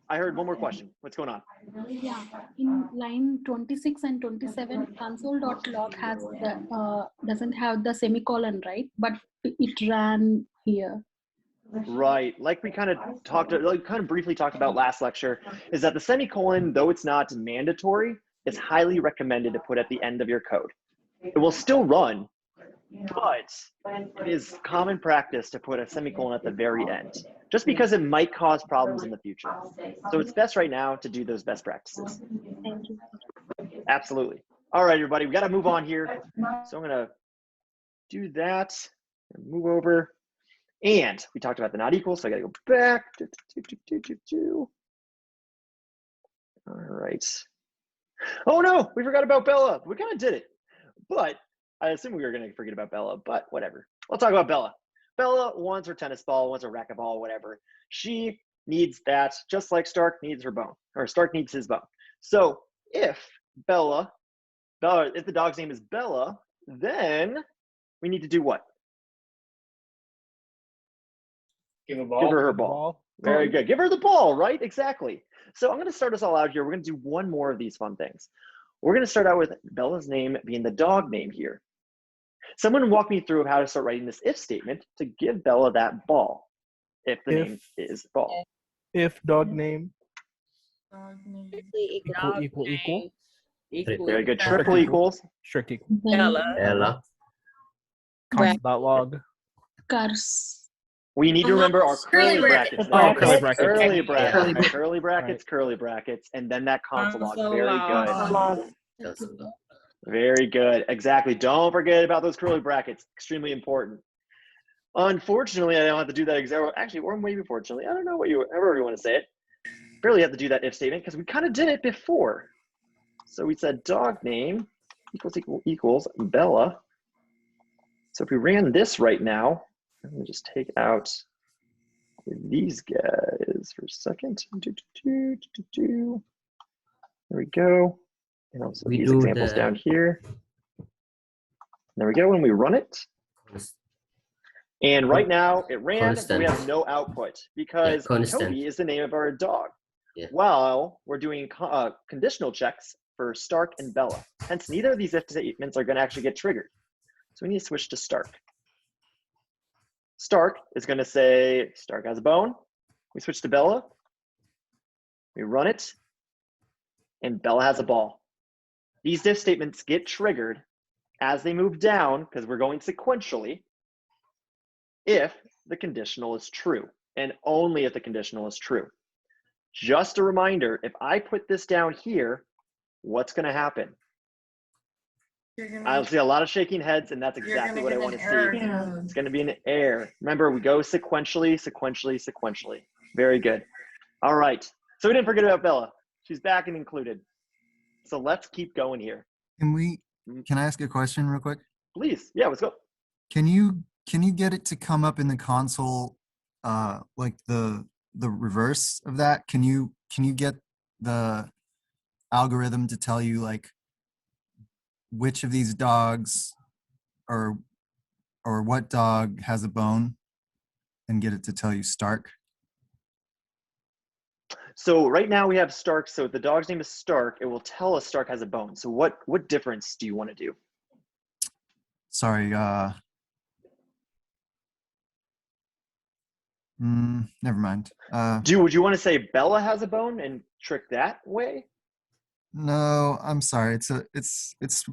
I heard one more question. What's going on? Yeah, in line 26 and 27, console.log has the doesn't have the semicolon, right? But it ran here. Right, like we kind of briefly talked about last lecture, is that the semicolon, though it's not mandatory, is highly recommended to put at the end of your code. It will still run, but it is common practice to put a semicolon at the very end, just because it might cause problems in the future. So it's best right now to do those best practices. Thank you. Absolutely. All right, everybody, we got to move on here. So I'm going to do that and move over. And we talked about the not equal, so I got to go back. All right. Oh no, we forgot about Bella. We kind of did it, but I assume we were going to forget about Bella, but whatever. We'll talk about Bella. Bella wants her tennis ball, wants a racquetball, whatever. She needs that, just like Stark needs her bone, or Stark needs his bone. So if the dog's name is Bella, then we need to do what? Give a ball. Give her her ball. Very good. Give her the ball, right? Exactly. So I'm going to start us all out here. We're going to do one more of these fun things. We're going to start out with Bella's name being the dog name here. Someone walk me through how to start writing this if statement to give Bella that ball, if the name is ball. If dog name equal. Very good. Triple equals. Strict equal. Bella. Const.log. Cars. We need to remember our curly brackets. Oh, curly brackets. Curly brackets. Curly brackets, curly brackets, and then that console log. Very good. Very good. Exactly. Don't forget about those curly brackets. Extremely important. Unfortunately, I don't have to do that exactly. Actually, or maybe fortunately, I don't know however you want to say it. Barely have to do that if statement because we kind of did it before. So we said dog name equals Bella. So if we ran this right now, let me just take out these guys for a second. There we go. And also these examples down here. There we go. When we run it. And right now it ran, but we have no output because Toby is the name of our dog. Yeah. While we're doing conditional checks for Stark and Bella. Hence, neither of these if statements are going to actually get triggered. So we need to switch to Stark. Stark is going to say Stark has a bone. We switch to Bella. We run it. And Bella has a ball. These if statements get triggered as they move down because we're going sequentially if the conditional is true and only if the conditional is true. Just a reminder, if I put this down here, what's going to happen? I'll see a lot of shaking heads, and that's exactly what I want to see. It's going to be an error. Remember, we go sequentially. Very good. All right. So we didn't forget about Bella. She's back and included. So let's keep going here. Can I ask a question real quick? Please. Yeah, let's go. Can you get it to come up in the console like the reverse of that? Can you get the algorithm to tell you like which of these dogs or what dog has a bone and get it to tell you Stark? So right now we have Stark. So if the dog's name is Stark, it will tell us Stark has a bone. So what difference do you want to do? Sorry, never mind. Would you want to say Bella has a bone and trick that way? No, I'm sorry. It's a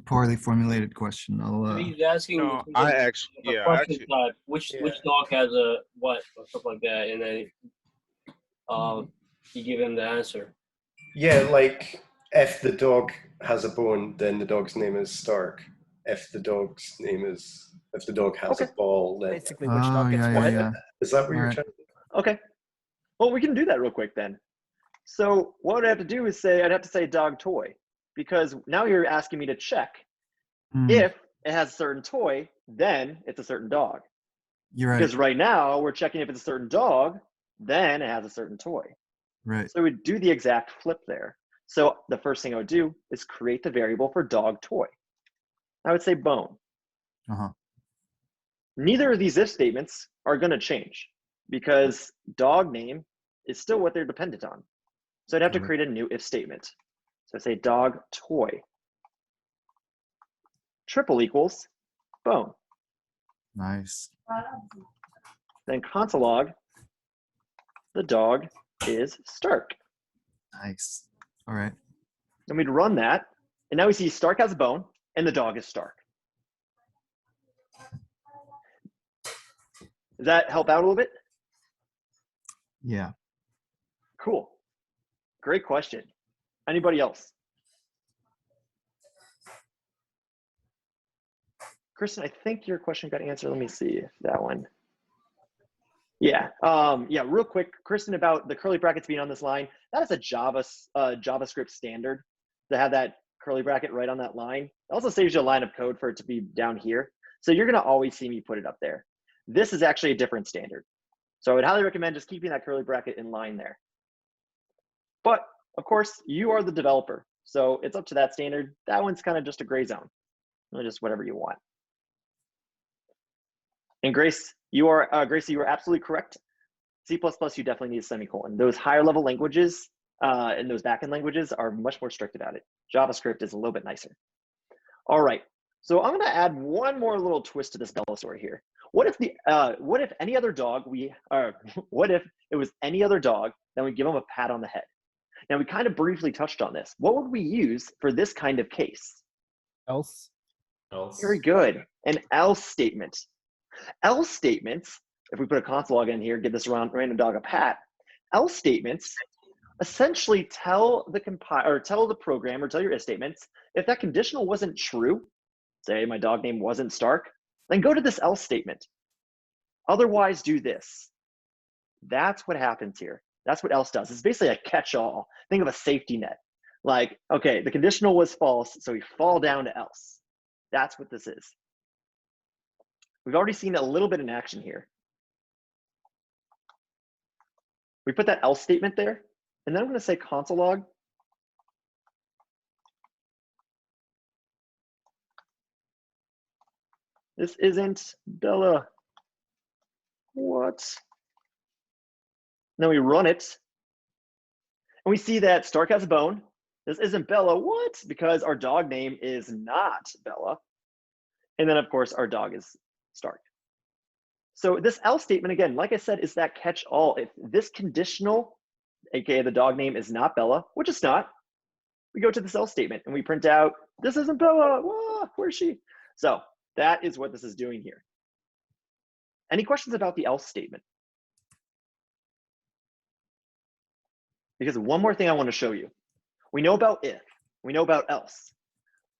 poorly formulated question. He's asking. No, the I actually, the yeah, question actually, type, which dog has a what or stuff like that, and then you give him the answer. Yeah, like if the dog has a bone, then the dog's name is Stark. If the dog has a ball, then Basically, which dog gets what? Yeah. Is that what you're Alright. trying to do? Okay. Well, we can do that real quick then. So what I'd have to do is I'd have to say dog toy, because now you're asking me to check if it has a certain toy, then it's a certain dog. You're right. Because right now we're checking if it's a certain dog, then it has a certain toy. Right. So we'd do the exact flip there. So the first thing I would do is create the variable for dog toy. I would say bone. Uh-huh. Neither of these if statements are going to change because dog name is still what they're dependent on. So I'd have to create a new if statement. So I say dog toy. Triple equals bone. Nice. Then console log, the dog is Stark. Nice. All right. Then we'd run that, and now we see Stark has a bone, and the dog is Stark. Does that help out a little bit? Yeah. Cool. Great question. Anybody else? Kristen, I think your question got answered. Let me see that one. Yeah. Yeah. Real quick, Kristen, about the curly brackets being on this line. That is a JavaScript standard to have that curly bracket right on that line. It also saves you a line of code for it to be down here. So you're going to always see me put it up there. This is actually a different standard. So I would highly recommend just keeping that curly bracket in line there. But of course, you are the developer. So it's up to that standard. That one's kind of just a gray zone. Just whatever you want. And Grace, you are absolutely correct. C++, you definitely need a semicolon. Those higher level languages and those backend languages are much more strict about it. JavaScript is a little bit nicer. All right, so I'm gonna add one more little twist to this Bella story here. What if any other dog what if it was any other dog, then we give them a pat on the head? Now we kind of briefly touched on this. What would we use for this kind of case? Else. Very good. An else statement. Else statements, if we put a console log in here, give this random dog a pat, else statements essentially tell the program or tell your if statements, if that conditional wasn't true, say my dog name wasn't Stark, then go to this else statement. Otherwise do this. That's what happens here. That's what else does. It's basically a catch-all. Think of a safety net. Like, okay, the conditional was false, so we fall down to else. That's what this is. We've already seen a little bit in action here. We put that else statement there, and then I'm going to say console log. This isn't Bella. What? Then we run it, and we see that Stark has a bone. This isn't Bella. What? Because our dog name is not Bella. And then, of course, our dog is Stark. So this else statement, again, like I said, is that catch-all. If this conditional, aka the dog name, is not Bella, which it's not, we go to this else statement and we print out, this isn't Bella. Whoa, where's she? So that is what this is doing here. Any questions about the else statement? Because one more thing I want to show you. We know about if, we know about else,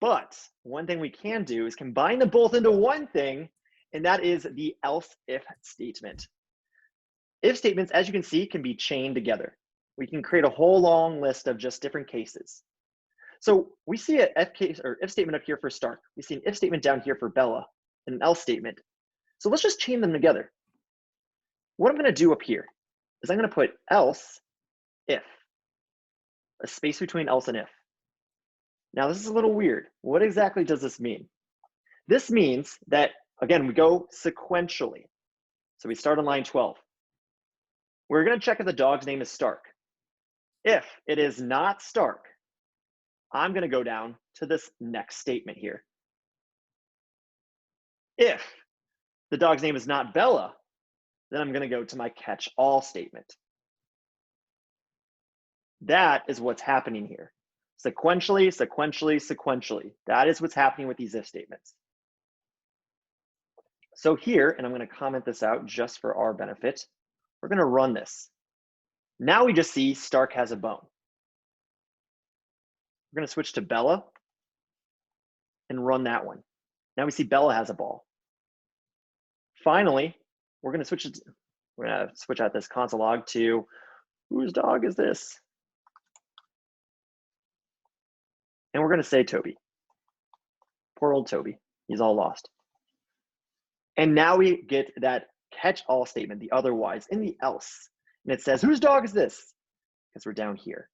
but one thing we can do is combine them both into one thing, and that is the else if statement. If statements, as you can see, can be chained together. We can create a whole long list of just different cases. So we see an if statement up here for Stark. We see an if statement down here for Bella, and an else statement. So let's just chain them together. What I'm going to do up here is I'm going to put else if, a space between else and if. Now, this is a little weird. What exactly does this mean? This means that, again, we go sequentially. So we start on line 12. We're going to check if the dog's name is Stark. If it is not Stark, I'm going to go down to this next statement here. If the dog's name is not Bella, then I'm going to go to my catch-all statement. That is what's happening here. Sequentially, sequentially, sequentially. That is what's happening with these if statements. So here, and I'm going to comment this out just for our benefit, we're going to run this. Now we just see Stark has a bone. We're going to switch to Bella and run that one. Now we see Bella has a ball. Finally, we're going to switch out this console log to whose dog is this? And we're going to say Toby. Poor old Toby. He's all lost. And now we get that catch-all statement, the otherwise, in the else. And it says, whose dog is this? Because we're down here.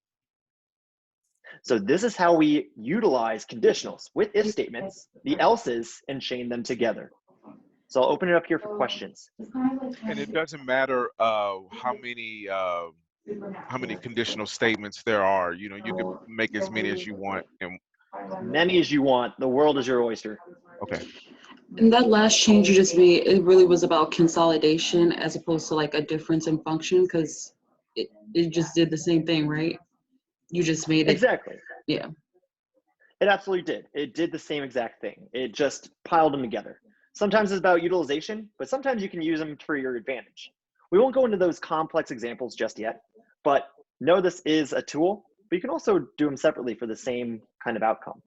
So this is how we utilize conditionals with if statements, the else's, and chain them together. So I'll open it up here for questions. And it doesn't matter how many conditional statements there are. You know, you can make as many as you want. And many as you want. The world is your oyster. Okay. And that last change you just made, it really was about consolidation as opposed to like a difference in function, because it just did the same thing, right? You just made it. Exactly. Yeah. It absolutely did. It did the same exact thing. It just piled them together. Sometimes it's about utilization, but sometimes you can use them for your advantage. We won't go into those complex examples just yet, but know this is a tool, but you can also do them separately for the same kind of outcome.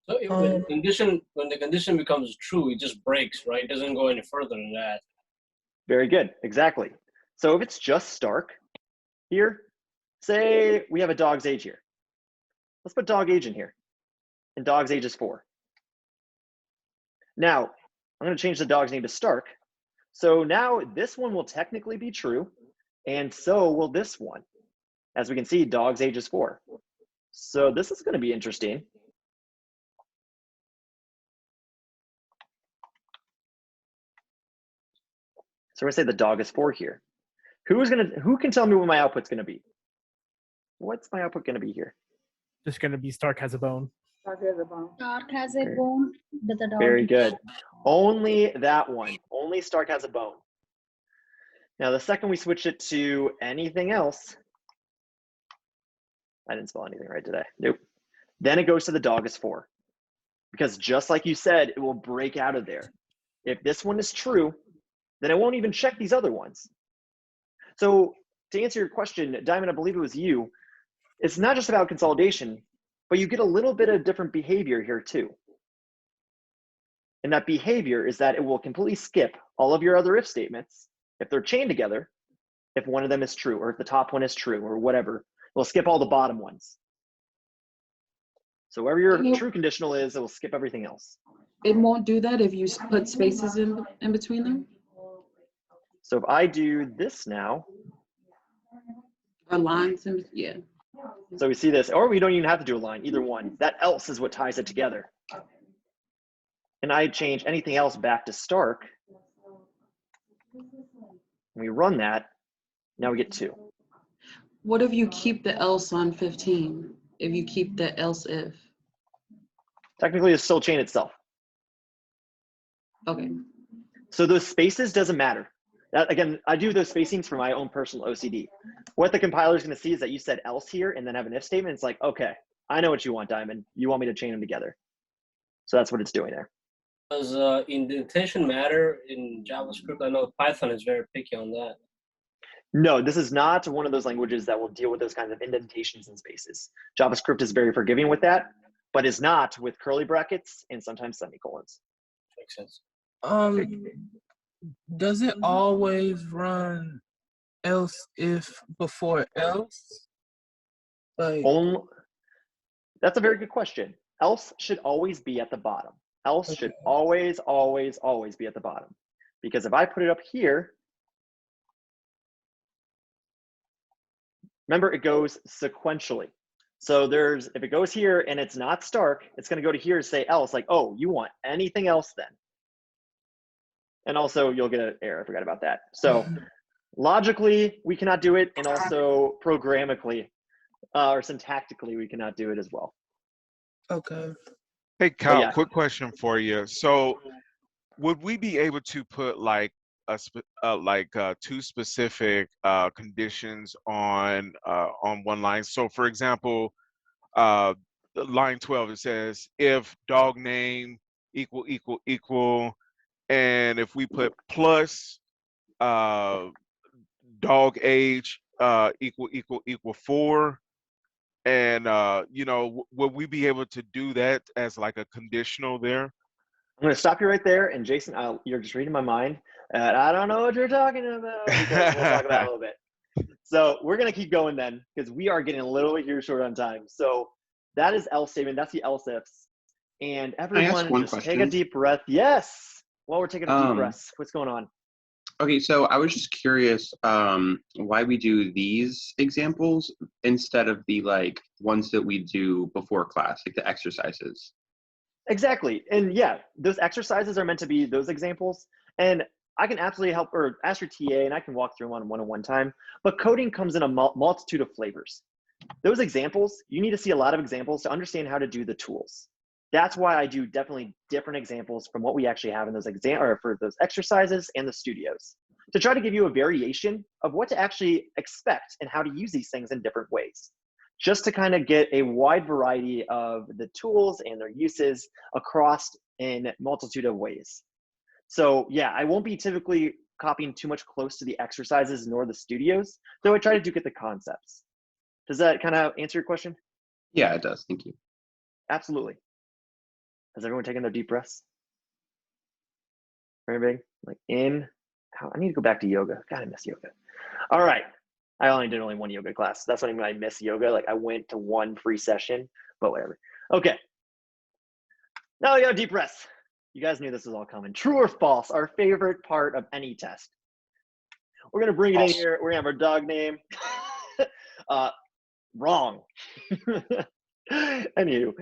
So if when the condition becomes true, it just breaks, right? It doesn't go any further than that. Very good, exactly. So if it's just Stark here, say we have a dog's age here. Let's put dog age in here, and dog's age is 4. Now, I'm going to change the dog's name to Stark. So now this one will technically be true, and so will this one. As we can see, dog's age is 4. So this is going to be interesting. So we're going to say the dog is 4 here. Who can tell me what my output's going to be? What's my output going to be here? Just going to be Stark has a bone. Stark has a bone. Stark has a bone. But the dog Very good. Only that one. Only Stark has a bone. Now, the second we switch it to anything else, I didn't spell anything right today. Nope. Then it goes to the dog is 4. Because just like you said, it will break out of there. If this one is true, then it won't even check these other ones. So to answer your question, Diamond, I believe it was you, it's not just about consolidation, but you get a little bit of different behavior here too. And that behavior is that it will completely skip all of your other if statements if they're chained together, if one of them is true, or if the top one is true, or whatever. We'll skip all the bottom ones. So wherever your true conditional is, it will skip everything else. It won't do that if you put spaces in between them? So if I do this now. Or lines, yeah. So we see this, or we don't even have to do a line, either one. That else is what ties it together. And I change anything else back to Stark. We run that, now we get 2. What if you keep the else on 15? If you keep the else if? Technically, it's still chain itself. Okay. So those spaces doesn't matter. That, again, I do those spacings for my own personal OCD. What the compiler is going to see is that you said else here and then have an if statement. It's like, okay, I know what you want, Diamond. You want me to chain them together. So that's what it's doing there. Does indentation matter in JavaScript? I know Python is very picky on that. No, this is not one of those languages that will deal with those kinds of indentations and spaces. JavaScript is very forgiving with that, but is not with curly brackets and sometimes semicolons. Makes sense. Does it always run else if before else? Like, that's a very good question. Else should always be at the bottom. Else should always, always, always be at the bottom. Because if I put it up here, remember it goes sequentially. So there's, if it goes here and it's not Stark, it's going to go to here to say else, like, oh, you want anything else then. And also you'll get an error. I forgot about that. So logically, we cannot do it. And also programmatically or syntactically, we cannot do it as well. Okay. Hey, Kyle, yeah. quick question for you. So would we be able to put like two specific conditions on one line? So for example, line 12, it says if dog name equal, and if we put plus dog age equal 4, and would we be able to do that as like a conditional there? I'm going to stop you right there. And Jason, you're just reading my mind. And I don't know what you're talking about because we'll talk about it a little bit. So we're going to keep going then because we are getting a little bit here short on time. So that is else statement. That's the else ifs. And everyone just take a deep breath. Yes. While we're taking a deep breath, what's going on? Okay, so I was just curious why we do these examples instead of the like ones that we do before class, like the exercises. Exactly. And yeah, those exercises are meant to be those examples. And I can absolutely help or ask your TA and I can walk through them on one-on-one time. But coding comes in a multitude of flavors. Those examples, you need to see a lot of examples to understand how to do the tools. That's why I do definitely different examples from what we actually have in those for those exercises and the studios to try to give you a variation of what to actually expect and how to use these things in different ways, just to kind of get a wide variety of the tools and their uses across in multitude of ways. So yeah, I won't be typically copying too much close to the exercises nor the studios, though I try to get the concepts. Does that kind of answer your question? Yeah, it does. Thank you. Absolutely. Has everyone taken their deep breaths? Very big. Like in. I need to go back to yoga. God, I miss yoga. All right. I only did one yoga class. That's what I mean I miss yoga. Like I went to one free session, but whatever. Okay. Now we got deep breaths. You guys knew this was all coming. True or false? Our favorite part of any test. We're gonna bring it in here. We're gonna have our dog name. Wrong. Anywho,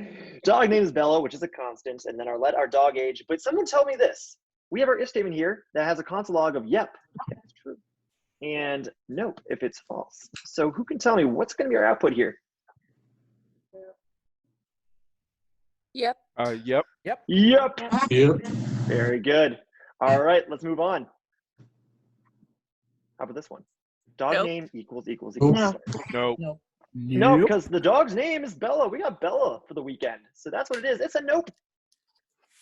dog name is Bella, which is a constant, and then our dog age. But someone tell me this. We have our if statement here that has a console log of yep, if it's true, and nope, if it's false. So who can tell me what's going to be our output here? Yep. Yep. Yep. Yep. Yep. Very good. All right, let's move on. How about this one? Dog name equals. No. No. No, because the dog's name is Bella. We got Bella for the weekend. So that's what it is. It's a nope.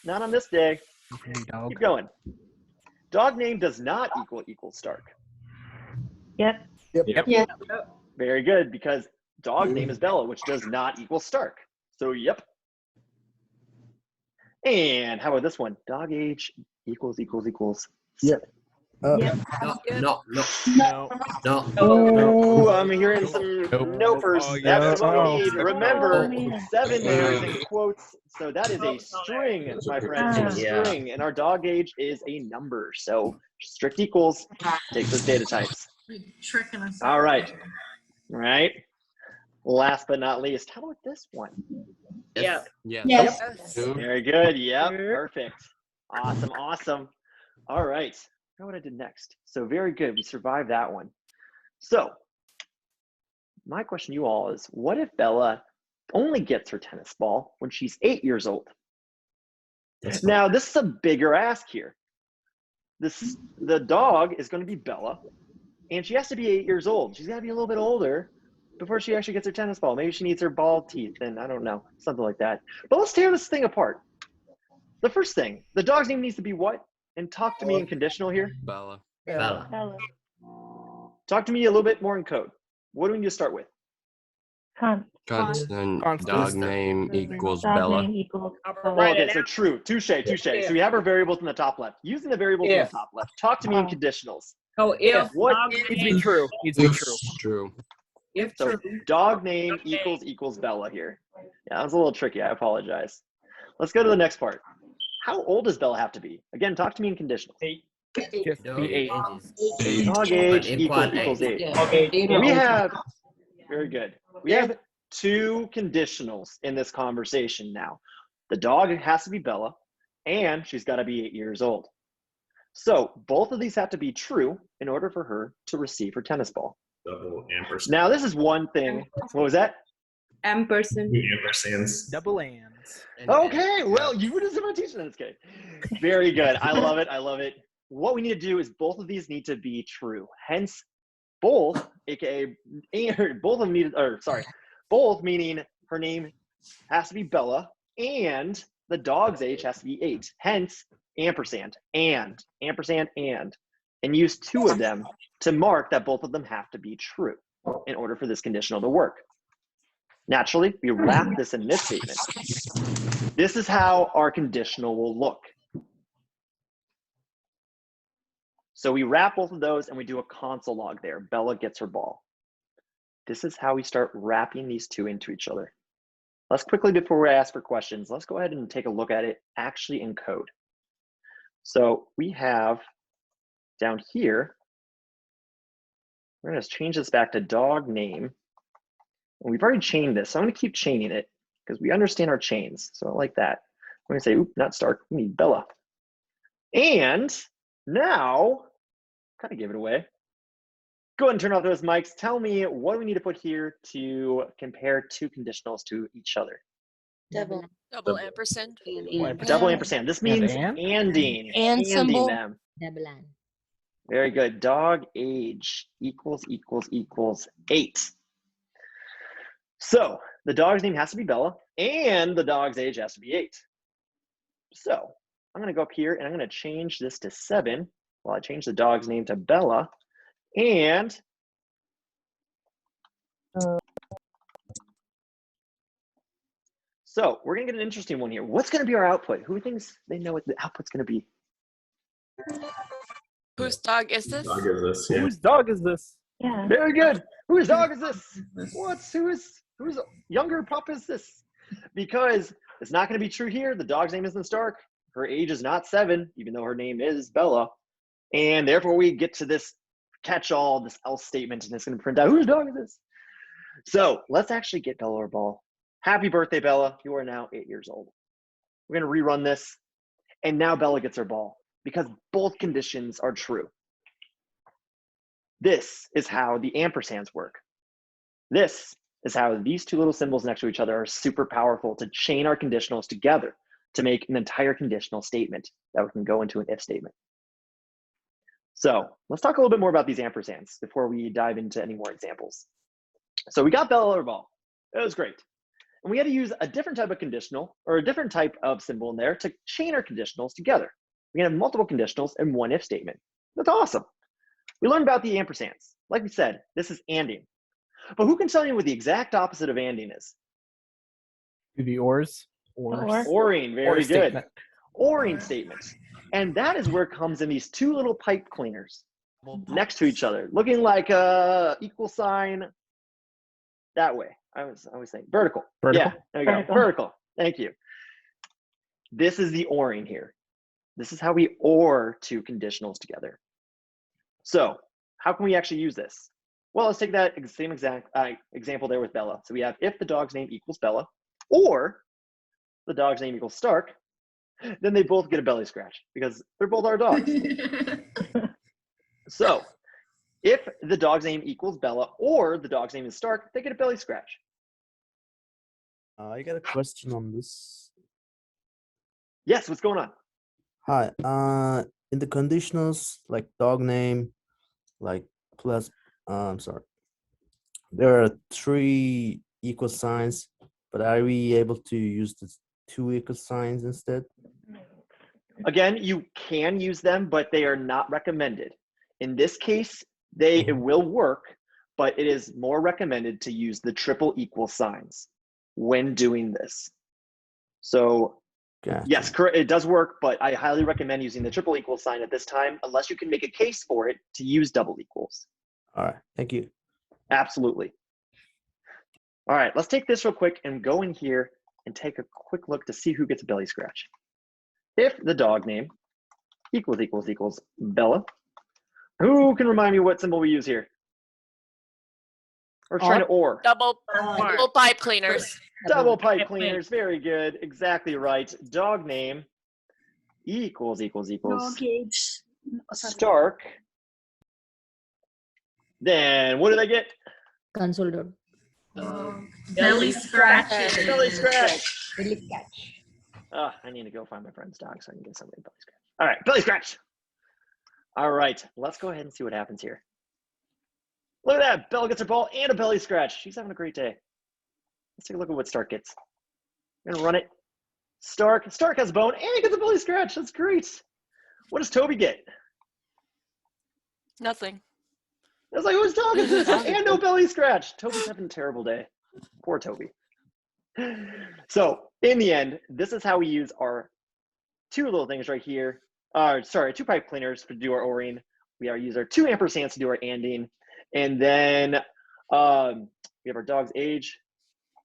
Not on this day. Okay, dog. Keep going. Dog name does not equal Stark. Yep. Yep. Very good, because dog name is Bella, which does not equal Stark. So yep. And how about this one? Dog age equals. Yep. Yep. No. Oh, I'm hearing some nopers. Oh, That's yeah. what we need. Remember, Oh. 7 there is in quotes, so that is a string, my friends, a Yeah. string. And our dog age is a number. So strict equals takes those data types. Tricking us. All right. Last but not least, how about this one? Yeah. Yes. Very good. Yep. Perfect. Awesome. All right. Know what I did next. So very good. We survived that one. So my question to you all is, what if Bella only gets her tennis ball when she's 8 years old? Now, this is a bigger ask here. The dog is going to be Bella, and she has to be 8 years old. She's got to be a little bit older before she actually gets her tennis ball. Maybe she needs her ball teeth, and I don't know, something like that. But let's tear this thing apart. The first thing, the dog's name needs to be what? And talk to me in conditional here. Bella. Talk to me a little bit more in code. What do we need to start with? Constant. Dog name equals Bella. Okay, so true. Touche. So we have our variables in the top left. Using the variables in the top left. Talk to me in conditionals. Oh, if what needs to be true. True. So dog name equals Bella here. Yeah, that was a little tricky. I apologize. Let's go to the next part. How old does Bella have to be? Again, talk to me in conditionals. 8. Just be 8. Dog age equals 8. Okay. We have, very good. We have two conditionals in this conversation now. The dog has to be Bella, and she's got to be 8 years old. So both of these have to be true in order for her to receive her tennis ball. Double ampersand. Now, this is one thing. What was that? Ampersand. Ampersands. Double ands. Okay, well, you were just about to teach that. Okay. Very good. I love it. I love it. What we need to do is both of these need to be true. Hence, both, aka, both of them need, or sorry, both meaning her name has to be Bella and the dog's age has to be 8. Hence, ampersand, ampersand, and use two of them to mark that both of them have to be true in order for this conditional to work. Naturally, we wrap this in this statement. This is how our conditional will look. So we wrap both of those and we do a console log there. Bella gets her ball. This is how we start wrapping these two into each other. Let's quickly, before we ask for questions, let's go ahead and take a look at it actually in code. So we have down here, we're going to change this back to dog name. And we've already chained this, so I'm going to keep chaining it because we understand our chains. So I like that. I'm going to say, oop, not Stark, we need Bella. And now, kind of give it away. Go ahead and turn off those mics. Tell me what do we need to put here to compare two conditionals to each other. Double ampersand. Double ampersand. This means anding. And symbol. Them. Very good. Dog age equals 8. So the dog's name has to be Bella and the dog's age has to be 8. So I'm going to go up here and I'm going to change this to 7 while I change the dog's name to Bella. And so we're going to get an interesting one here. What's going to be our output? Who thinks they know what the output's going to be? Whose dog is this? Dog is this? Yeah. Whose dog is this? Yeah. Very good. Whose dog is this? Whose younger pup is this? Because it's not going to be true here. The dog's name isn't Stark. Her age is not 7, even though her name is Bella. And therefore we get to this catch-all, this else statement, and it's going to print out whose dog is this? So let's actually get Bella her ball. Happy birthday, Bella. You are now 8 years old. We're going to rerun this. And now Bella gets her ball because both conditions are true. This is how the ampersands work. This is how these two little symbols next to each other are super powerful to chain our conditionals together to make an entire conditional statement that we can go into an if statement. So let's talk a little bit more about these ampersands before we dive into any more examples. So we got Bella her ball. It was great. And we had to use a different type of conditional or a different type of symbol in there to chain our conditionals together. We can have multiple conditionals in one if statement. That's awesome. We learned about the ampersands. Like we said, this is anding. But who can tell you what the exact opposite of anding is? The ors. Oring, very good. Oring statements. And that is where it comes in these two little pipe cleaners next to each other, looking like a equal sign that way. I was saying vertical. Yeah, there you go. Vertical. Thank you. This is the oring here. This is how we or two conditionals together. So how can we actually use this? Well, let's take that same exact example there with Bella. So we have if the dog's name equals Bella or the dog's name equals Stark, then they both get a belly scratch because they're both our dogs. So if the dog's name equals Bella or the dog's name is Stark, they get a belly scratch. I got a question on this. Yes, what's going on? Hi. In the conditionals, like dog name, like plus, sorry, there are 3 equal signs, but are we able to use the 2 equal signs instead? Again, you can use them, but they are not recommended. In this case, it will work, but it is more recommended to use the triple equal signs when doing this. So gotcha. Yes, correct. It does work, but I highly recommend using the triple equal sign at this time, unless you can make a case for it to use double equals. All right, thank you. Absolutely. All right, let's take this real quick and go in here and take a quick look to see who gets a belly scratch. If the dog name equals Bella, who can remind me what symbol we use here? Or trying to or. Double pipe cleaners. Double pipe cleaners. Very good. Exactly right. Dog name equals Dog age. Stark. Then what did I get? Console dot. Belly scratches. Belly scratch. Belly scratch. I need to go find my friend's dog so I can get somebody belly scratch. All right, belly scratch. All right, let's go ahead and see what happens here. Look at that. Belle gets her ball and a belly scratch. She's having a great day. Let's take a look at what Stark gets. I'm gonna run it. Stark has a bone and he gets a belly scratch. That's great. What does Toby get? Nothing. I was like, whose dog is this? And no belly scratch. Toby's having a terrible day. Poor Toby. So in the end, this is how we use our two little things right here. Two pipe cleaners to do our ORing. We use our 2 ampersands to do our anding. And then we have our dog's age.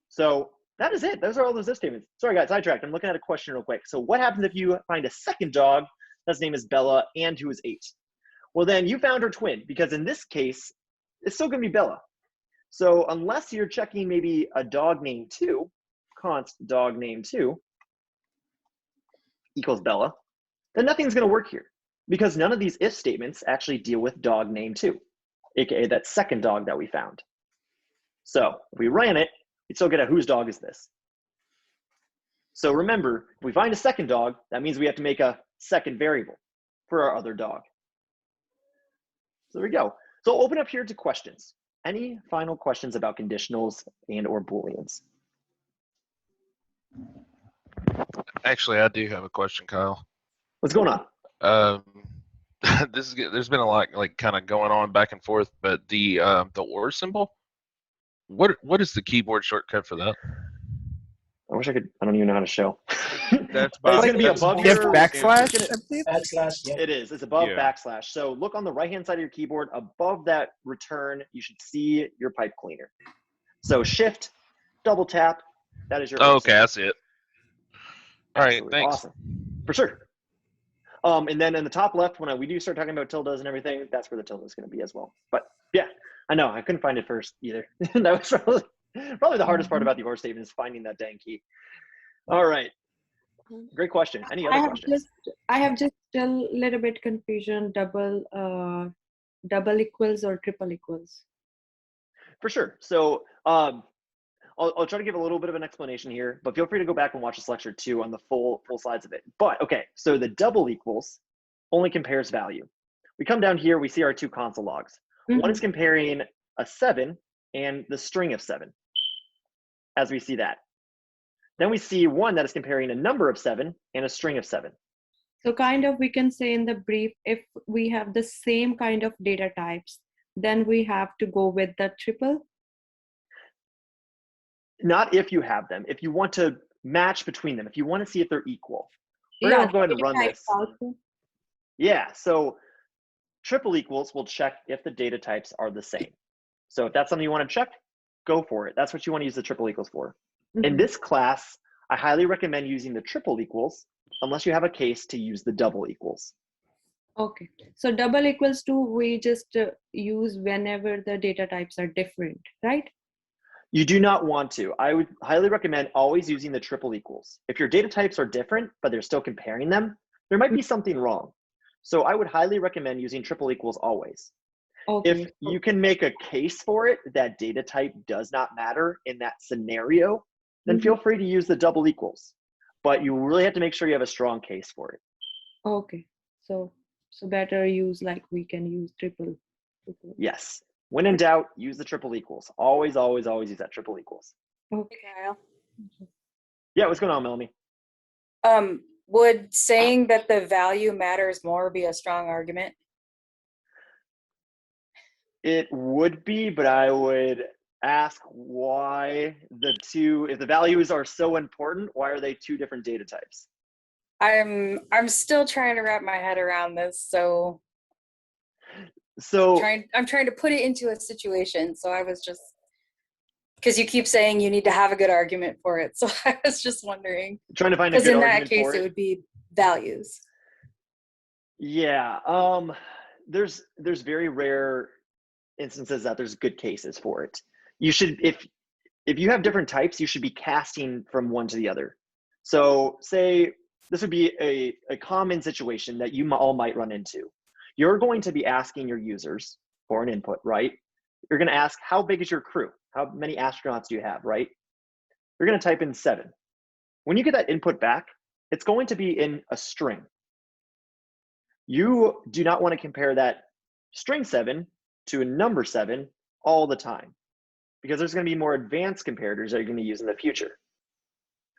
So that is it. Those are all those if statements. Sorry guys, sidetracked. I'm looking at a question real quick. So what happens if you find a second dog that's name is Bella and who is 8? Well, then you found her twin, because in this case, it's still going to be Bella. So unless you're checking maybe a dog named 2, const dog name 2 equals Bella, then nothing's going to work here, because none of these if statements actually deal with dog name 2, aka that second dog that we found. So if we ran it, we'd still get a whose dog is this. So remember, if we find a second dog, that means we have to make a second variable for our other dog. So there we go. So I'll open up here to questions. Any final questions about conditionals and or Booleans? Actually, I do have a question, Kyle. What's going on? There's been a lot like kind of going on back and forth, but the or symbol, what is the keyboard shortcut for that? I wish I could. I don't even know how to show. That's It's going to be above your backslash. Backslash. It is. It's above Yeah. backslash. So look on the right-hand side of your keyboard. Above that return, you should see your pipe cleaner. So shift, double tap. That is your. Oh, okay, I see it. All right, thanks. Awesome. For sure. And then in the top left, when we do start talking about tildes and everything, that's where the tilde is going to be as well. But yeah, I know I couldn't find it first either. That was probably the hardest part about the or statement is finding that dang key. All right. Great question. Any other questions? I have just still a little bit confusion. Double equals or triple equals? For sure. So I'll try to give a little bit of an explanation here, but feel free to go back and watch this lecture too on the full sides of it. But okay, so the double equals only compares value. We come down here, we see our 2 console logs. One is comparing a 7 and the string of 7, as we see that. Then we see one that is comparing a number of 7 and a string of 7. So kind of we can say in the brief, if we have the same kind of data types, then we have to go with the triple? Not if you have them. If you want to match between them, if you want to see if they're equal. We're going to go ahead and run this. Also. Yeah, so triple equals will check if the data types are the same. So if that's something you want to check, go for it. That's what you want to use the triple equals for. In this class, I highly recommend using the triple equals unless you have a case to use the double equals. Okay, so double equals to we just use whenever the data types are different, right? You do not want to. I would highly recommend always using the triple equals. If your data types are different, but they're still comparing them, there might be something wrong. So I would highly recommend using triple equals always. Okay. If you can make a case for it that data type does not matter in that scenario, then feel free to use the double equals. But you really have to make sure you have a strong case for it. Okay, so better use like we can use triple. Yes. When in doubt, use the triple equals. Always, always, always use that triple equals. Okay. Kyle. Yeah, what's going on, Melanie? Would saying that the value matters more be a strong argument? It would be, but I would ask why if the values are so important, why are they 2 different data types? I'm still trying to wrap my head around this, so I'm trying to put it into a situation. So I was just, because you keep saying you need to have a good argument for it, so I was just wondering. Trying to find a good argument for it. Because in that case, it would be values. Yeah, there's very rare instances that there's good cases for it. you should, if you have different types, you should be casting from one to the other. So say this would be a common situation that you all might run into. You're going to be asking your users for an input, right? You're going to ask, how big is your crew? How many astronauts do you have, right? You're going to type in 7. When you get that input back, it's going to be in a string. You do not want to compare that string 7 to a number 7 all the time, because there's going to be more advanced comparators that you're going to use in the future.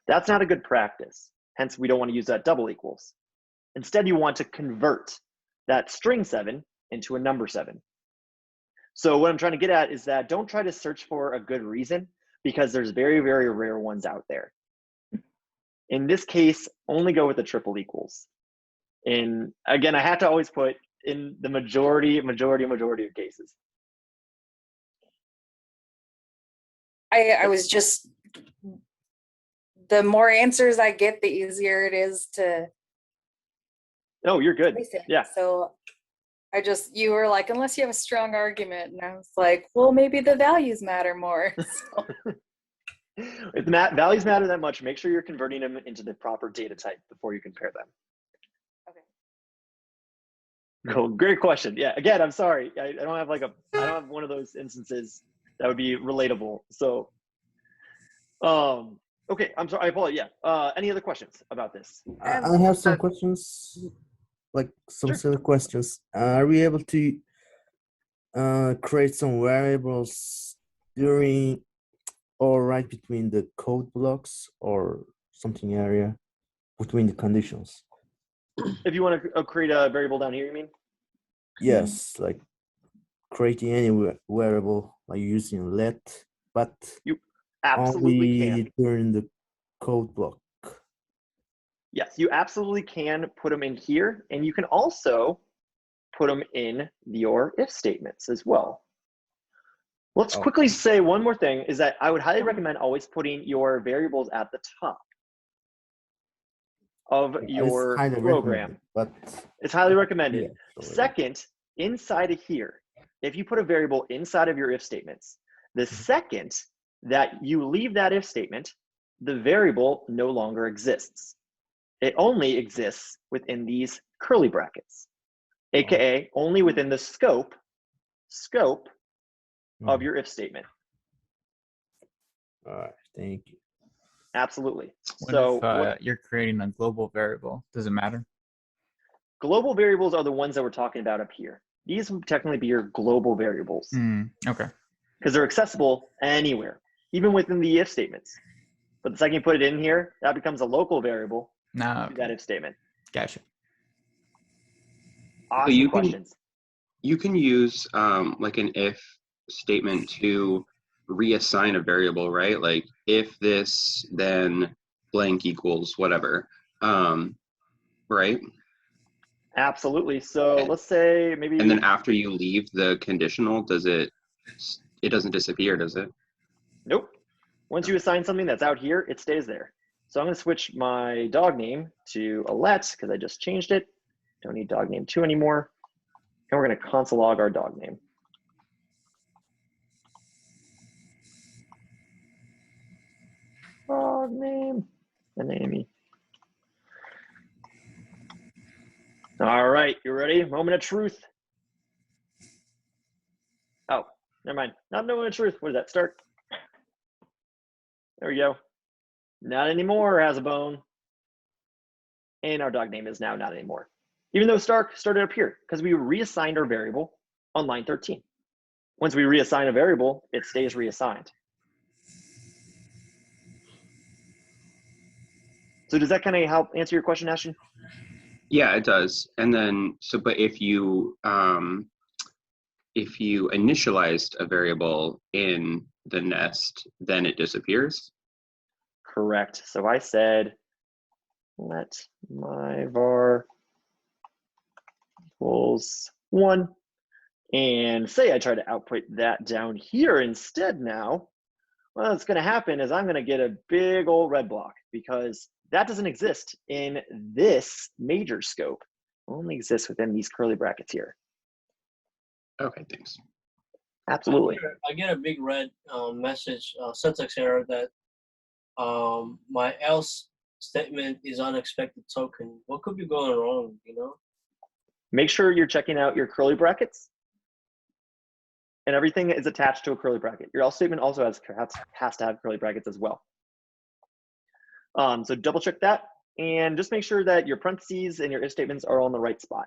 That's not a good practice. Hence, we don't want to use that double equals. Instead, you want to convert that string 7 into a number 7. So what I'm trying to get at is that don't try to search for a good reason, because there's very, very rare ones out there. In this case, only go with the triple equals. And again, I have to always put in the majority of cases. I was just, the more answers I get, the easier it is to. Oh, you're good. Yeah. So you were like, unless you have a strong argument. And I was like, well, maybe the values matter more. So. If the values matter that much, make sure you're converting them into the proper data type before you compare them. Okay. Cool. Great question. Yeah. Again, I'm sorry. I don't have I don't have one of those instances that would be relatable. So, okay. I'm sorry. I apologize. Yeah. Any other questions about this? I have some questions, like some silly questions. Are we able to create some variables during or right between the code blocks or something area between the conditions? If you want to create a variable down here, you mean? Yes, like creating any variable like using let, but you absolutely can during the code block. Yes, you absolutely can put them in here, and you can also put them in your if statements as well. Let's quickly say one more thing, is that I would highly recommend always putting your variables at the top of your program. But it's highly recommended. Yeah, second, inside of here, if you put a variable inside of your if statements, the second that you leave that if statement, the variable no longer exists. It only exists within these curly brackets, aka only within the scope of your if statement. All right, thank you. Absolutely. What if you're creating a global variable? Does it matter? Global variables are the ones that we're talking about up here. These would technically be your global variables. Okay. Because they're accessible anywhere, even within the if statements. But the second you put it in here, that becomes a local variable to that if statement. Gotcha. Awesome so questions. You can use like an if statement to reassign a variable, right? Like if this, then blank equals whatever, right? Absolutely. So let's say maybe. And then after you leave the conditional, it doesn't disappear, does it? Nope. Once you assign something that's out here, it stays there. So I'm going to switch my dog name to Alette because I just changed it. Don't need dog name 2 anymore. And we're going to console log our dog name. Dog name and Amy. All right, you ready? Moment of truth. Oh, never mind. Not moment of truth. What does that start? There we go. Not anymore has a bone. And our dog name is now not anymore. Even though Stark started up here because we reassigned our variable on line 13. Once we reassign a variable, it stays reassigned. So does that kind of help answer your question, Ashton? Yeah, it does. And then, but if you initialized a variable in the nest, then it disappears? Correct. So I said, let my var equals 1. And say I try to output that down here instead now. Well, what's going to happen is I'm going to get a big old red block because that doesn't exist in this major scope. It only exists within these curly brackets here. Okay, thanks. Absolutely. I get a big red message, syntax error that my else statement is unexpected token. What could be going wrong, you know? Make sure you're checking out your curly brackets, and everything is attached to a curly bracket. Your else statement also has to have curly brackets as well. So double check that, and just make sure that your parentheses and your if statements are all in the right spot.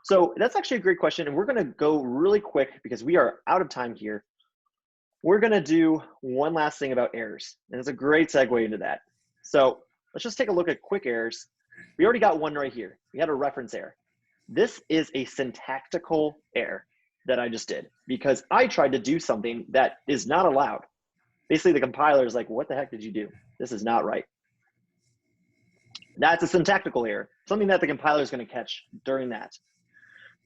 So that's actually a great question, and we're gonna go really quick because we are out of time here. We're gonna do one last thing about errors, and it's a great segue into that. So let's just take a look at quick errors. We already got one right here. We had a reference error. This is a syntactical error that I just did because I tried to do something that is not allowed. Basically, the compiler is like, what the heck did you do? This is not right. That's a syntactical error, something that the compiler is going to catch during that.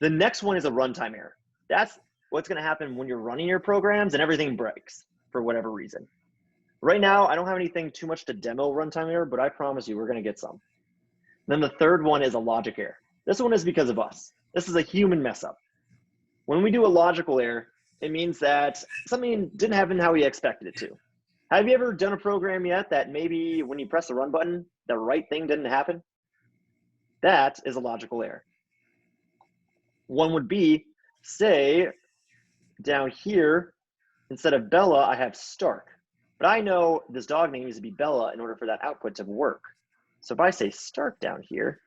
The next one is a runtime error. That's what's going to happen when you're running your programs and everything breaks for whatever reason. Right now, I don't have anything too much to demo runtime error, but I promise you we're going to get some. Then the third one is a logic error. This one is because of us. This is a human mess up. When we do a logical error, it means that something didn't happen how we expected it to. Have you ever done a program yet that maybe when you press the run button, the right thing didn't happen? That is a logical error. One would be, say, down here, instead of Bella, I have Stark. But I know this dog name needs to be Bella in order for that output to work. So if I say Stark down here,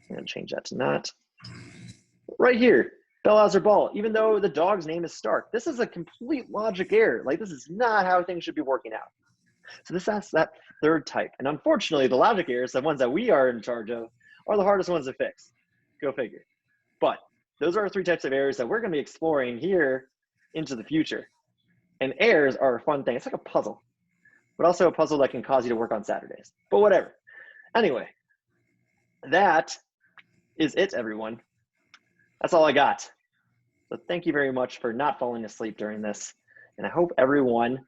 I'm gonna change that to not. Right here, Bella has her ball, even though the dog's name is Stark. This is a complete logic error. Like, this is not how things should be working out. So this has that third type. And unfortunately, the logic errors, the ones that we are in charge of, are the hardest ones to fix. Go figure. But those are three types of errors that we're going to be exploring here into the future. And errors are a fun thing. It's like a puzzle, but also a puzzle that can cause you to work on Saturdays. But whatever. Anyway, that is it, everyone. That's all I got. So thank you very much for not falling asleep during this. And I hope everyone,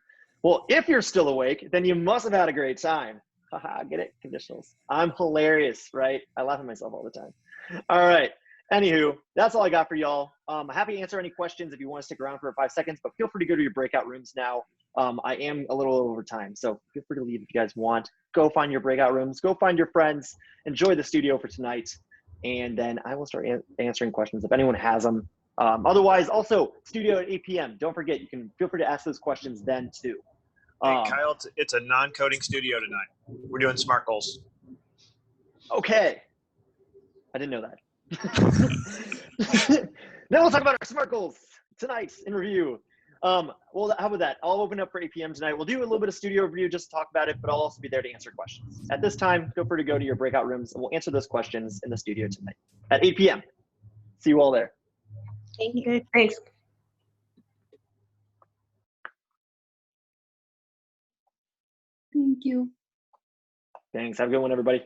well, if you're still awake, then you must have had a great time. Haha, get it? Conditionals. I'm hilarious, right? I laugh at myself all the time. All right. Anywho, that's all I got for y'all. I'm happy to answer any questions if you want to stick around for 5 seconds, but feel free to go to your breakout rooms now. I am a little over time, so feel free to leave if you guys want. Go find your breakout rooms. Go find your friends. Enjoy the studio for tonight. And then I will start answering questions if anyone has them. Otherwise, also, studio at 8 p.m. Don't forget, you can feel free to ask those questions then, too. Hey, Kyle, it's a non-coding studio tonight. We're doing SMART goals. Okay. I didn't know that. Now we'll talk about our SMART goals tonight in review. Well, how about that? I'll open up for 8 p.m. tonight. We'll do a little bit of studio review, just to talk about it, but I'll also be there to answer questions. At this time, feel free to go to your breakout rooms, and we'll answer those questions in the studio tonight at 8 p.m. See you all there. Thank you. Thanks. Thank you. Thanks. Have a good one, everybody.